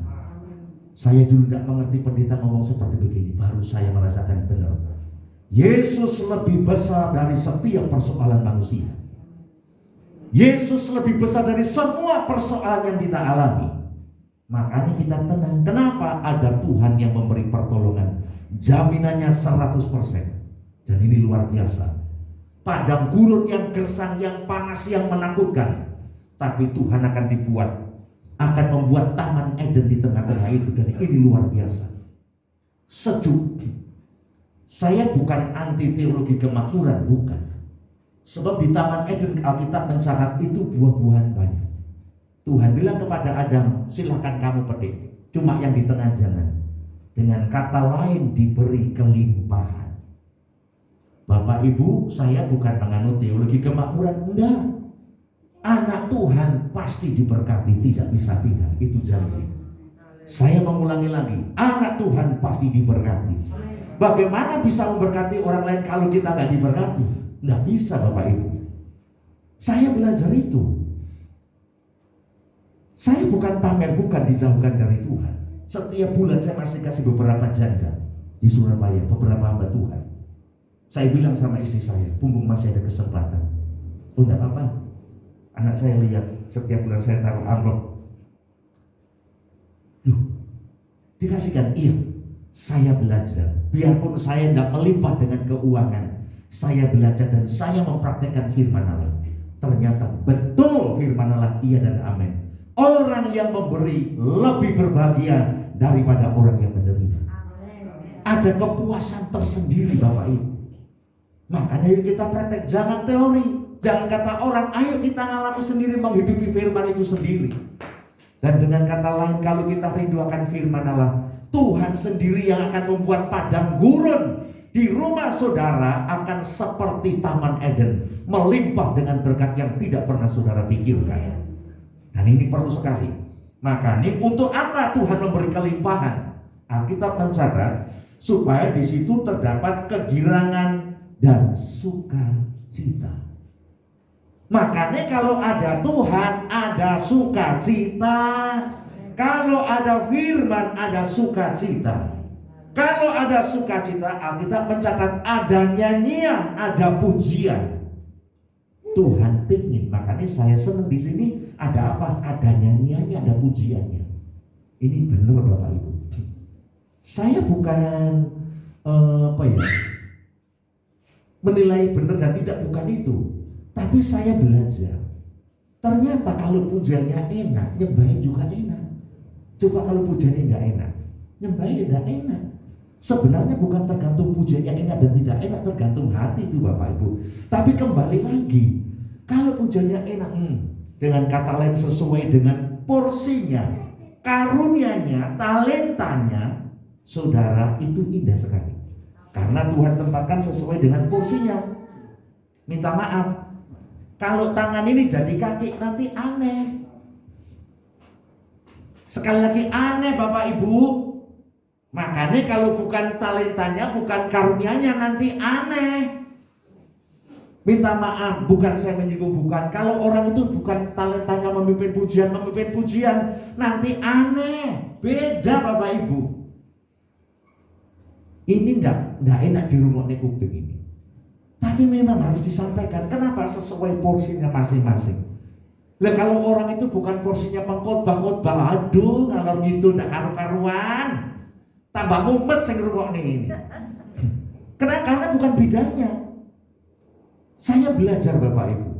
Saya dulu tidak mengerti pendeta ngomong seperti begini, baru saya merasakan benar. Yesus lebih besar dari setiap persoalan manusia. Yesus lebih besar dari semua persoalan yang kita alami. Makanya kita tenang. Kenapa? Ada Tuhan yang memberi pertolongan. Jaminannya 100%. Dan ini luar biasa. Padang gurun yang gersang, yang panas, yang menakutkan. Tapi Tuhan akan membuat taman Eden di tengah-tengah itu. Dan ini luar biasa. Sejuk. Saya bukan anti teologi kemakmuran, bukan. Sebab di taman Eden Alkitab mencatat itu buah-buahan banyak. Tuhan bilang kepada Adam, silahkan kamu petik, cuma yang di tengah jangan. Dengan kata lain, diberi kelimpahan. Bapak Ibu, saya bukan menganut teologi kemakmuran, enggak. Anak Tuhan pasti diberkati, tidak bisa tidak, itu janji. Saya mengulangi lagi, anak Tuhan pasti diberkati. Bagaimana bisa memberkati orang lain kalau kita nggak diberkati? Nggak bisa, Bapak Ibu. Saya belajar itu. Saya bukan pamer, bukan dijauhkan dari Tuhan. Setiap bulan saya masih kasih beberapa janda di Surabaya, beberapa hamba Tuhan. Saya bilang sama istri saya, mumpung masih ada kesempatan. Oh, enggak apa-apa. Anak saya lihat setiap bulan saya taruh amplop. Duh, dikasihkan? Iya. Saya belajar. Biarpun saya tidak melimpah dengan keuangan, saya belajar dan saya mempraktekkan firman Allah. Ternyata betul firman Allah, iya dan amin. Orang yang memberi lebih berbahagia daripada orang yang menerima. Ada kepuasan tersendiri, Bapak Ibu. Makanya yuk kita praktek, jangan teori, jangan kata orang. Ayo kita ngalami sendiri, menghidupi firman itu sendiri. Dan dengan kata lain, kalau kita rindu akan firman Allah, Tuhan sendiri yang akan membuat padang gurun di rumah saudara akan seperti taman Eden, melimpah dengan berkat yang tidak pernah saudara pikirkan. Dan ini perlu sekali. Makanya untuk apa Tuhan memberi kelimpahan? Alkitab mencatat supaya di situ terdapat kegirangan dan sukacita. Makanya kalau ada Tuhan, ada sukacita. Kalau ada firman, ada sukacita. Kalau ada sukacita, Alkitab mencatat ada nyanyian, ada pujian. Tuhan pingin, makanya saya senang di sini. Ada apa? Ada nyanyiannya, ada pujiannya. Ini benar, Bapak Ibu. Saya bukan menilai benar dan tidak, bukan itu. Tapi saya belajar. Ternyata kalau pujiannya enak, nyembahin juga enak. Coba kalau pujiannya tidak enak, nyembahin tidak enak. Sebenarnya bukan tergantung pujiannya enak dan tidak enak, tergantung hati itu, Bapak Ibu. Tapi kembali lagi, kalau pujiannya enak, dengan kata lain sesuai dengan porsinya, karunia-nya, talentanya, saudara, itu indah sekali. Karena Tuhan tempatkan sesuai dengan porsinya. Minta maaf, kalau tangan ini jadi kaki, nanti aneh. Sekali lagi aneh, Bapak Ibu. Makanya kalau bukan talentanya, bukan karunianya, nanti aneh. Minta maaf, bukan saya menyinggung, bukan. Kalau orang itu bukan talentanya memimpin pujian, nanti aneh. Beda, Bapak Ibu. Ini enggak enak dirungokne kuping ini. Tapi memang harus disampaikan. Kenapa? Sesuai porsinya masing-masing. Lah kalau orang itu bukan porsinya pengkhotbah, aduh ngalor gitu ndak karu-karuan. Tambah mumet sing ngrungokne ini. Karena bukan bidangnya. Saya belajar, Bapak Ibu.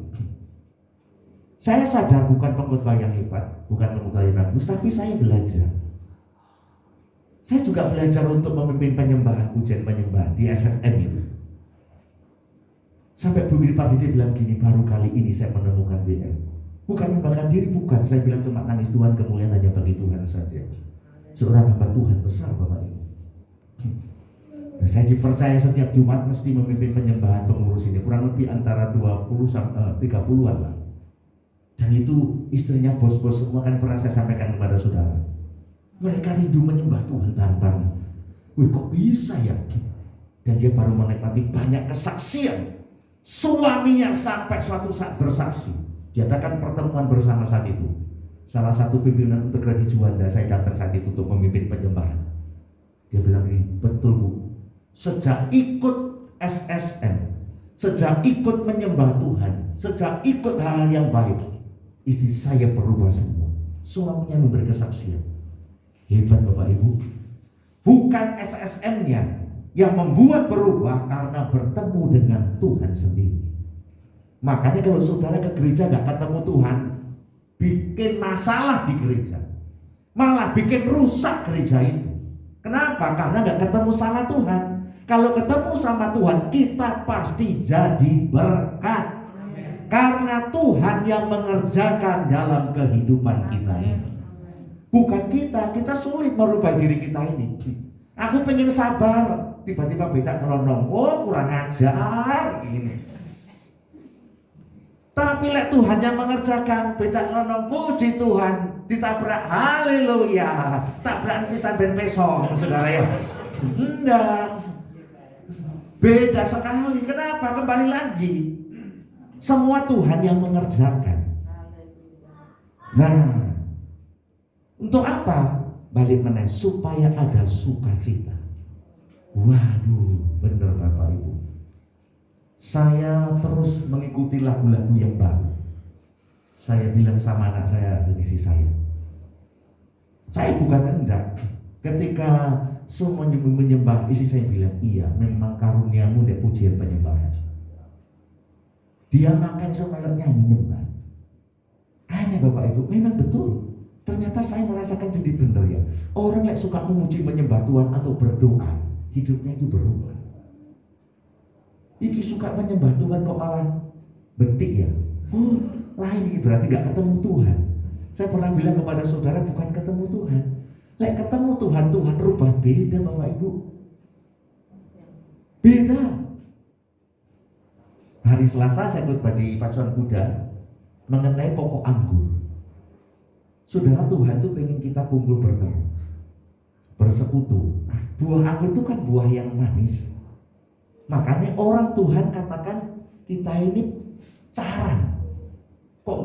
Saya sadar bukan pengkhotbah yang hebat, bukan pengkhotbah yang bagus, tapi saya belajar. Saya juga belajar untuk memimpin penyembahan, pujian penyembahan di SSM itu. Sampai Bu Miri Pardede bilang gini, baru kali ini saya menemukan WL. Bukan membanggakan diri, bukan. Saya bilang cuma nangis, Tuhan, kemuliaan hanya bagi Tuhan saja. Seorang hamba Tuhan besar Bapak Ibu. Dan saya dipercaya setiap Jumat mesti memimpin penyembahan pengurus ini, kurang lebih antara 20 sampai 30-an lah. Dan itu istrinya bos-bos semua kan pernah saya sampaikan kepada saudara. Mereka rindu menyembah Tuhan bareng-bareng. Wih, kok bisa ya? Dan dia baru menikmati banyak kesaksian. Suaminya sampai suatu saat bersaksi. Diadakan pertemuan bersama saat itu. Salah satu pimpinan untuk Gereja Juanda, saya datang saat itu untuk memimpin penyembahan. Dia bilang gini, betul Bu, sejak ikut SSM, sejak ikut menyembah Tuhan, sejak ikut hal-hal yang baik, istri saya berubah semua. Suaminya memberi kesaksian. Hebat Bapak Ibu. Bukan SSM-nya yang membuat berubah, karena bertemu dengan Tuhan sendiri. Makanya kalau saudara ke gereja gak ketemu Tuhan, bikin masalah di gereja, malah bikin rusak gereja itu. Kenapa? Karena gak ketemu sama Tuhan. Kalau ketemu sama Tuhan, kita pasti jadi berkat. Karena Tuhan yang mengerjakan dalam kehidupan kita ini. Bukan kita sulit merubah diri kita ini. Aku pengen sabar, tiba-tiba becak nyelonong, oh kurang ajar ini. Tapi lek Tuhan yang mengerjakan, becak nyelonong, puji Tuhan, ditabrak, haleluya, tabrakan pisan ben pesong, saudara ya. Enggak, beda sekali. Kenapa? Kembali lagi, semua Tuhan yang mengerjakan. Nah, untuk apa? Balik meneh, supaya ada sukacita. Waduh, bener Bapak Ibu. Saya terus mengikuti lagu-lagu yang baru. Saya bilang sama anak saya, istri saya bukan hendak. Ketika semua menyembah, istri saya bilang, iya, memang karuniamu dan pujian penyembahan. Dia makan semelok nyanyi nyembah. Aneh Bapak Ibu, memang betul. Ternyata saya merasakan jadi benar ya. Orang yang suka memuji menyembah Tuhan atau berdoa, hidupnya itu berubah. Iki suka menyembah Tuhan kok malah betik ya. Oh, lain ini berarti gak ketemu Tuhan. Saya pernah bilang kepada saudara, bukan ketemu Tuhan. Lek ketemu Tuhan, Tuhan rubah beda Bapak Ibu. Beda. Hari Selasa saya khotbah di Pacuan Kuda mengenai pokok anggur. Saudara, Tuhan tuh pengen kita kumpul bertemu, bersekutu. Buah anggur itu kan buah yang manis. Makanya orang Tuhan katakan kita ini carang. Kok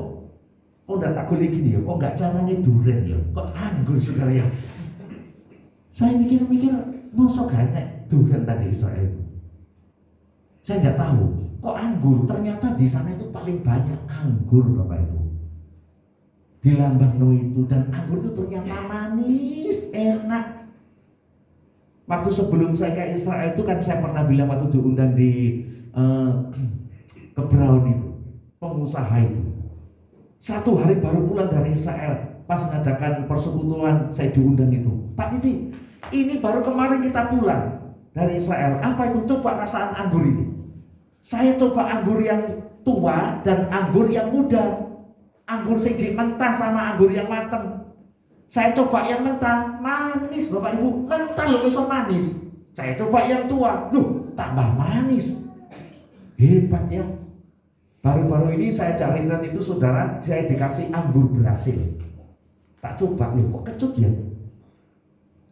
udah tak boleh gini ya? Kok nggak caranya durian ya? Kok anggur saudara ya? Saya mikir-mikir, mosok gak durian tadi Israel itu. Saya nggak tahu. Kok anggur? Ternyata di sana itu paling banyak anggur Bapak Ibu. Di Lambang itu, dan anggur itu ternyata manis, enak. Waktu sebelum saya ke Israel itu kan saya pernah bilang waktu diundang di Kebraun itu, pengusaha itu. Satu hari baru pulang dari Israel, pas ngadakan persekutuan saya diundang itu. Pak Titi, ini baru kemarin kita pulang dari Israel. Apa itu? Coba rasaan anggur ini. Saya coba anggur yang tua dan anggur yang muda. Anggur siji mentah sama anggur yang matang. Saya coba yang mentah, manis Bapak Ibu. Mentah loh bisa manis. Saya coba yang tua, tambah manis. Hebat ya. Baru-baru ini saya cari internet itu saudara, saya dikasih anggur Brasil. Tak coba, kok kecut ya?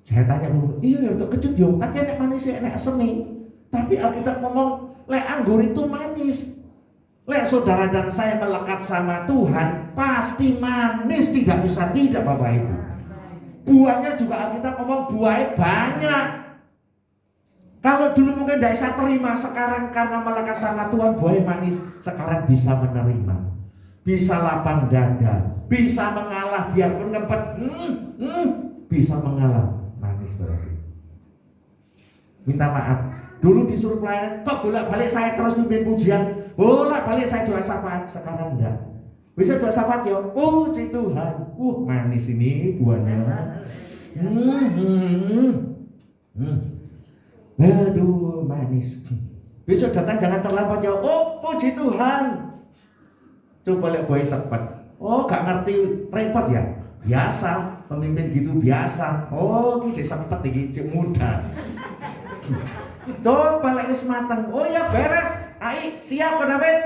Saya tanya dulu, iya ya kecut ya, tapi enak manis ya, enak seni. Tapi Alkitab ngomong, lek anggur itu manis. Lek saudara dan saya melekat sama Tuhan, pasti manis, tidak bisa tidak Bapak Ibu. Buahnya juga Alkitab ngomong buahnya banyak. Kalau dulu mungkin tidak bisa terima, sekarang karena melekat sama Tuhan buahnya manis, sekarang bisa menerima, bisa lapang dada, bisa mengalah biarpun ngempet, bisa mengalah, manis berarti. Minta maaf, dulu disuruh pelayanan, kok bolak-balik saya terus pimpin pujian, bolak-balik saya doa syafaat, sekarang enggak. Bisa doa syafaat ya, puji Tuhan, manis ini buahnya. Aduh manis. Besok datang jangan terlambat ya, puji Tuhan. Coba lihat buahnya sepet, gak ngerti repot ya, biasa. pemimpin gitu biasa. Oh, iki cek sempet iki, cek muda. Coba lek wis mateng. Oh ya beres. Ai, siap Pak David.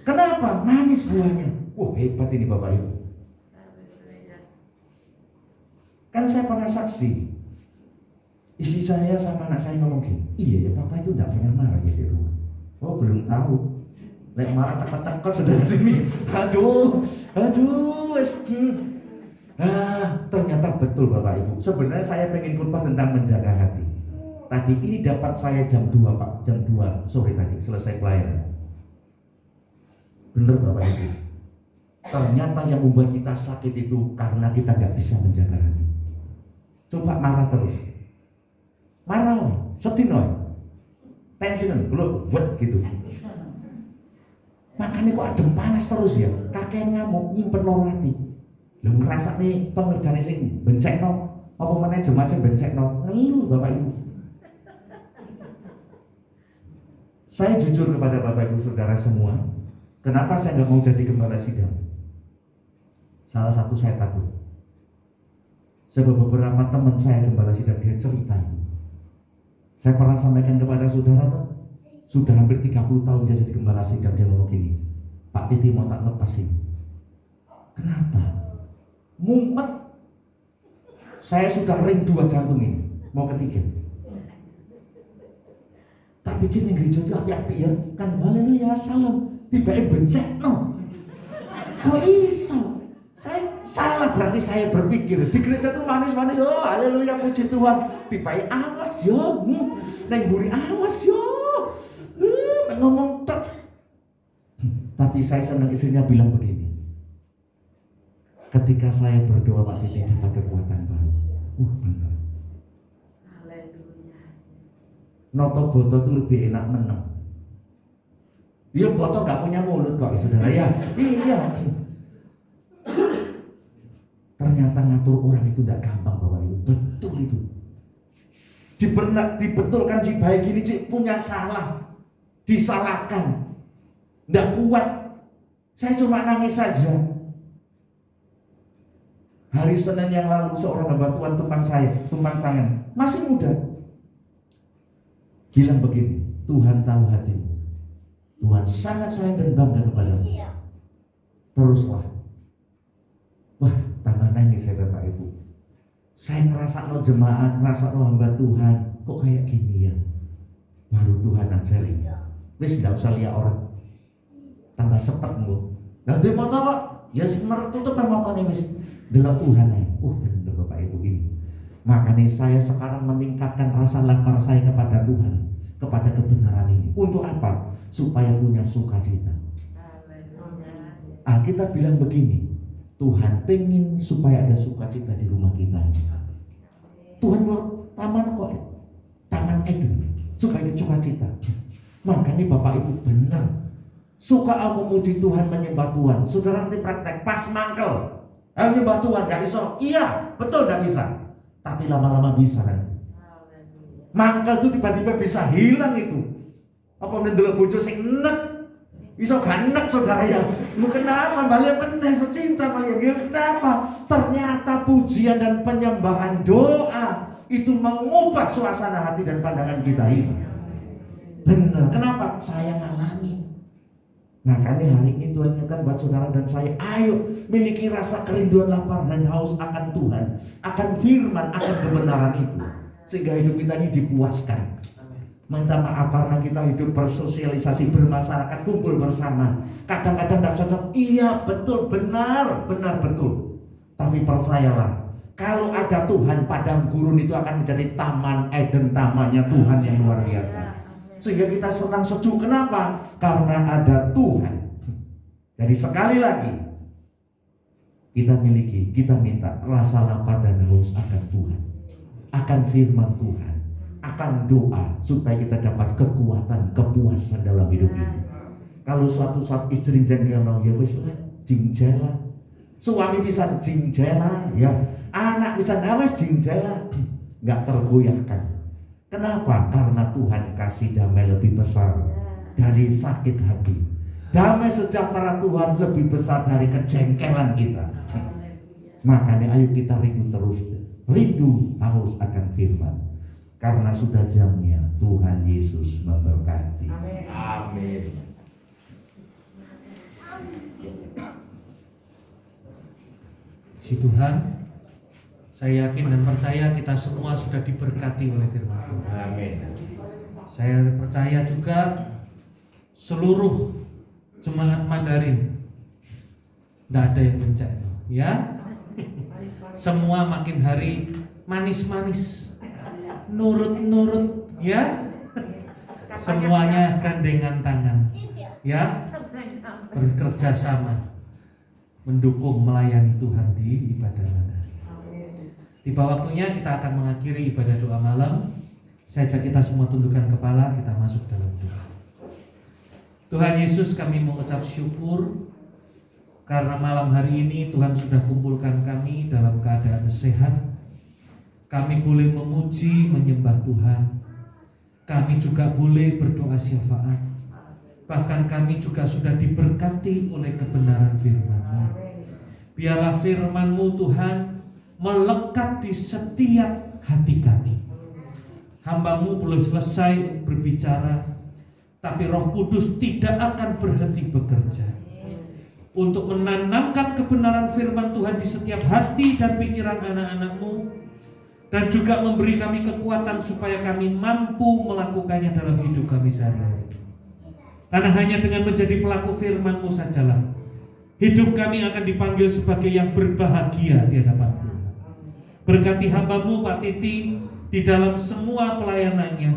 Kenapa? Manis buahnya. Wah, hebat ini Bapak Ibu. Kan saya pernah saksi. Istri saya sama anak saya ngomong gini, iya ya Papa itu enggak pernah marah ya di rumah. Oh, belum tahu. Lek marah cekot-cekot saudara sini. Aduh. Ternyata betul Bapak Ibu. Sebenarnya saya pengen khotbah tentang menjaga hati. Tadi ini dapat saya jam 2 Pak, jam 2 sore tadi selesai pelayanan. Bener Bapak Ibu. Ternyata yang membuat kita sakit itu karena kita nggak bisa menjaga hati. Coba marah terus. Marah, sedih tension, belum buat gitu. Makanya kok adem panas terus ya. Kakek ngamuk nyimpen loro hati. Lo ngerasa nih pengerjaan sing bencekno, apa manajemen aja bencekno, ngeluh Bapak Ibu. Saya jujur kepada Bapak Ibu Saudara semua, kenapa saya nggak mau jadi gembala sidang? Salah satu saya takut. Sebab beberapa teman saya gembala sidang dia cerita itu. Saya pernah sampaikan kepada saudara tuh, sudah hampir 30 tahun dia jadi gembala sidang, dia ngomong gini, Pak Titi mau tak lepas ini. Kenapa? Mumet. Saya sudah ring 2 jantung ini, mau ketiga. Tak pikir nih gereja itu api-api ya, kan haleluya salam, tiba-tiba bencet no. Kok iso? Saya salah berarti saya berpikir di gereja itu manis-manis, oh haleluya puji Tuhan, tiba-tiba awas yo, neng buri awas yo, ngomong tak. Tapi saya senang istrinya bilang begini, ketika saya berdoa Pak Titi dapat kekuatan baru, benar. Noto boto itu lebih enak menang. Iya boto gak punya mulut kok saudara ya. Iya. Ternyata ngatur orang itu tidak gampang Bapak Ibu. Betul itu. Dibetulkan si baik ini cik punya salah, disalahkan, tidak kuat. Saya cuma nangis saja. Hari Senin yang lalu seorang hamba Tuhan tumpang tangan, masih muda, bilang begini, Tuhan tahu hatimu, Tuhan sangat sayang dan bangga kepadamu. Teruslah. Wah, tambah nangis saya Bapak Ibu. Saya ngerasa no jemaat, ngerasa no hamba Tuhan, kok kayak gini ya? Baru Tuhan ajarin. Wis nggak usah lihat orang. Tambah sepet bu. Nanti motor kok, ya semer tutup motornya wis. Delok Tuhan aja. Bener Bapak Ibu ini. Makanya saya sekarang meningkatkan rasa lapar saya kepada Tuhan, kepada kebenaran ini. Untuk apa? Supaya punya sukacita. Kita bilang begini. Tuhan pengen supaya ada sukacita di rumah kita ini. Tuhan mau taman Eden supaya ada sukacita. Makanya Bapak Ibu benar. Suka memuji Tuhan, menyembah Tuhan. Saudara nanti praktek pas mangkel. Menyembah Tuhan gak iso. Iya, betul gak bisa. Tapi lama-lama bisa nanti. Mangkel itu tiba-tiba bisa hilang itu. Apa mendelok bojo sing nek. Iso ganek saudara ya. Kenapa? Balik kena so cinta kalian. Kenapa? Ternyata pujian dan penyembahan doa itu mengubah suasana hati dan pandangan kita ini. Benar. Kenapa? Saya ngalami. Makanya hari ini Tuhan ingatkan buat saudara dan saya, ayo miliki rasa kerinduan, lapar dan haus akan Tuhan, akan firman, akan kebenaran itu, sehingga hidup kita ini dipuaskan. Minta maaf karena kita hidup bersosialisasi, bermasyarakat, kumpul bersama. Kadang-kadang gak cocok. Iya betul, benar betul. Tapi percayalah, kalau ada Tuhan, padang gurun itu akan menjadi taman Eden, tamannya Tuhan yang luar biasa. Sehingga kita senang sejuk. Kenapa? Karena ada Tuhan. Jadi sekali lagi, kita minta rasa lapar dan haus akan Tuhan, akan firman Tuhan, akan doa supaya kita dapat kekuatan, kepuasan dalam hidup ini. Kalau suatu saat istri jengkel, ya wis lah, jingjela. Suami bisa jingjela, ya. Anak bisa wis jingjela, nggak tergoyahkan. Kenapa? Karena Tuhan kasih damai lebih besar dari sakit hati. Damai sejahtera Tuhan lebih besar dari kejengkelan kita. Makanya ayo kita rindu terus, rindu haus akan firman. Karena sudah jamnya Tuhan Yesus memberkati. Amin. Puji Tuhan, saya yakin dan percaya kita semua sudah diberkati oleh firman Tuhan. Amin. Saya percaya juga seluruh jemaat Mandarin tidak ada yang bencana, ya. Semua makin hari manis-manis, nurut-nurut, ya. Semuanya gandengan tangan, ya, bekerja sama, mendukung melayani Tuhan di ibadah Mandarin. Tiba waktunya kita akan mengakhiri ibadah doa malam. Saya ajak kita semua tundukkan kepala, kita masuk dalam doa. Tuhan Yesus, kami mengucap syukur karena malam hari ini Tuhan sudah kumpulkan kami dalam keadaan sehat. Kami boleh memuji, menyembah Tuhan. Kami juga boleh berdoa syafaat. Bahkan kami juga sudah diberkati oleh kebenaran firman-Mu. Biarlah firman-Mu Tuhan melekat di setiap hati kami. Hamba-Mu belum selesai berbicara, tapi Roh Kudus tidak akan berhenti bekerja untuk menanamkan kebenaran firman Tuhan di setiap hati dan pikiran anak-anak-Mu, dan juga memberi kami kekuatan supaya kami mampu melakukannya dalam hidup kami sehari-hari. Karena hanya dengan menjadi pelaku firman-Mu sajalah hidup kami akan dipanggil sebagai yang berbahagia di hadapan Tuhan. Berkati hamba-Mu Pak Titi di dalam semua pelayanannya.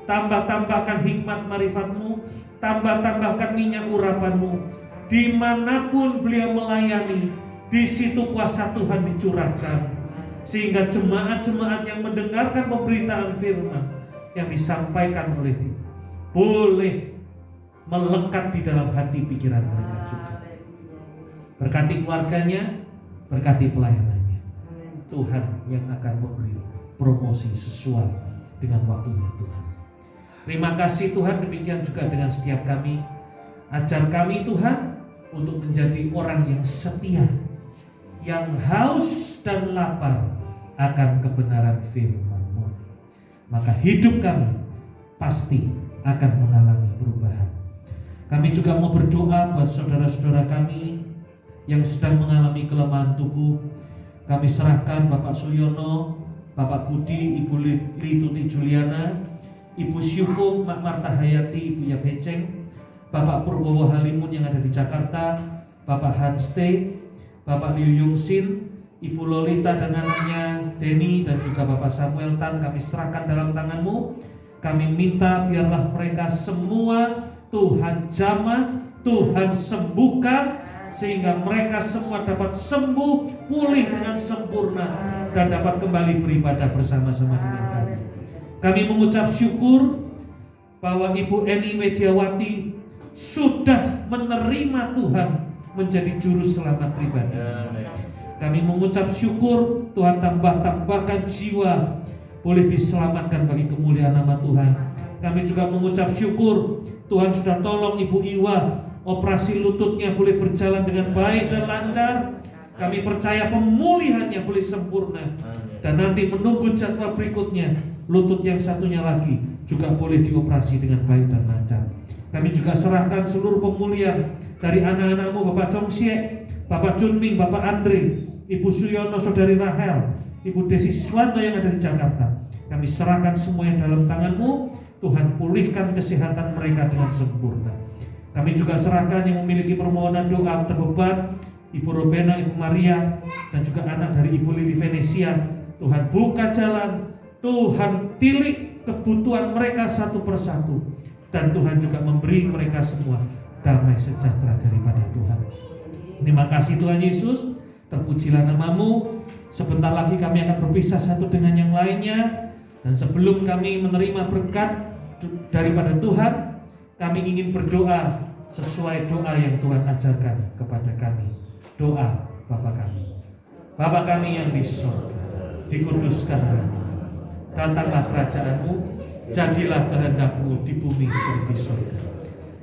Tambah-tambahkan hikmat marifat-Mu, tambah-tambahkan minyak urapan-Mu. Dimanapun beliau melayani, di situ kuasa Tuhan dicurahkan, sehingga jemaat-jemaat yang mendengarkan pemberitaan firman yang disampaikan oleh dia boleh melekat di dalam hati pikiran mereka juga. Berkati keluarganya, berkati pelayanannya. Tuhan yang akan memberi promosi sesuai dengan waktunya Tuhan. Terima kasih Tuhan, demikian juga dengan setiap kami. Ajar kami Tuhan untuk menjadi orang yang setia, yang haus dan lapar akan kebenaran firman-Mu. Maka hidup kami pasti akan mengalami perubahan. Kami juga mau berdoa buat saudara-saudara kami yang sedang mengalami kelemahan tubuh. Kami serahkan Bapak Suyono, Bapak Budi, Ibu Tuti Juliana, Ibu Syufung, Mak Marta Hayati, Ibu Yap Heceng, Bapak Purwowo Halimun yang ada di Jakarta, Bapak Hanste, Bapak Liu Yung Sin, Ibu Lolita dan anaknya Denny, dan juga Bapak Samuel Tan. Kami serahkan dalam tangan-Mu. Kami minta biarlah mereka semua Tuhan jamah, Tuhan sembuhkan, sehingga mereka semua dapat sembuh, pulih dengan sempurna, dan dapat kembali beribadah bersama-sama dengan kami. Kami mengucap syukur bahwa Ibu Eni Mediawati sudah menerima Tuhan menjadi juru selamat pribadi. Kami mengucap syukur Tuhan tambahkan jiwa boleh diselamatkan bagi kemuliaan nama Tuhan. Kami juga mengucap syukur Tuhan sudah tolong Ibu Iwa, operasi lututnya boleh berjalan dengan baik dan lancar. Kami percaya pemulihannya boleh sempurna, dan nanti menunggu jadwal berikutnya, lutut yang satunya lagi juga boleh dioperasi dengan baik dan lancar. Kami juga serahkan seluruh pemulihan dari anak-anak-Mu, Bapak Chong Siek, Bapak Chunming, Bapak Andre, Ibu Suyono, Saudari Rahel, Ibu Desi Siswanto yang ada di Jakarta. Kami serahkan semuanya dalam tangan-Mu. Tuhan pulihkan kesehatan mereka dengan sempurna. Kami juga serahkan yang memiliki permohonan doa terbeban, Ibu Robena, Ibu Maria, dan juga anak dari Ibu Lili Venesia. Tuhan buka jalan, Tuhan tilik kebutuhan mereka satu persatu, dan Tuhan juga memberi mereka semua damai sejahtera daripada Tuhan. Terima kasih Tuhan Yesus, terpujilah nama-Mu. Sebentar lagi kami akan berpisah satu dengan yang lainnya, dan sebelum kami menerima berkat daripada Tuhan, kami ingin berdoa sesuai doa yang Tuhan ajarkan kepada kami. Doa Bapa kami. Bapa kami yang di surga, dikuduskan nama-Mu. Datanglah kerajaan-Mu, jadilah kehendak-Mu di bumi seperti di surga.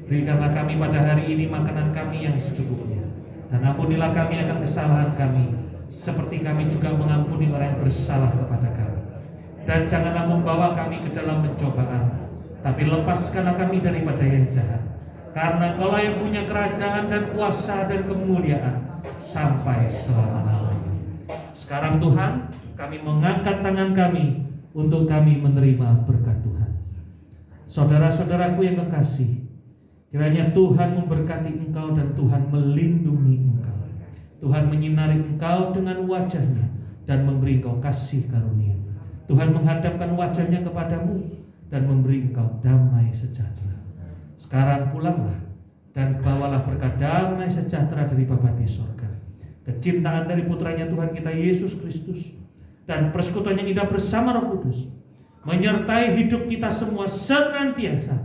Berikanlah kami pada hari ini makanan kami yang secukupnya, dan ampunilah kami akan kesalahan kami, seperti kami juga mengampuni orang yang bersalah kepada kami. Dan janganlah membawa kami ke dalam pencobaan, tapi lepaskanlah kami daripada yang jahat. Karena Engkaulah yang punya kerajaan dan kuasa dan kemuliaan sampai selama-lamanya. Sekarang Tuhan, kami mengangkat tangan kami untuk kami menerima berkat Tuhan. Saudara-saudaraku yang kekasih, kiranya Tuhan memberkati engkau dan Tuhan melindungi engkau. Tuhan menyinari engkau dengan wajah-Nya dan memberi engkau kasih karunia. Tuhan menghadapkan wajah-Nya kepadamu dan memberi engkau damai sejahtera. Sekarang pulanglah dan bawalah berkat damai sejahtera dari Bapa di sorga, kecintaan dari putranya Tuhan kita Yesus Kristus, dan persekutuan yang indah bersama Roh Kudus menyertai hidup kita semua senantiasa,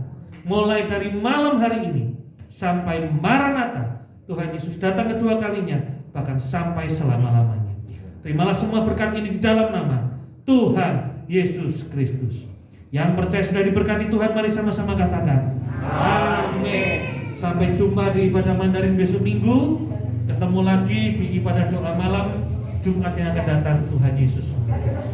mulai dari malam hari ini sampai Maranatha, Tuhan Yesus datang kedua kalinya, bahkan sampai selama-lamanya. Terimalah semua berkat ini di dalam nama Tuhan Yesus Kristus. Yang percaya sudah diberkati Tuhan, mari sama-sama katakan amin. Sampai jumpa di ibadah Mandarin besok Minggu. Ketemu lagi di ibadah doa malam Jumat yang akan datang. Tuhan Yesus memberkati.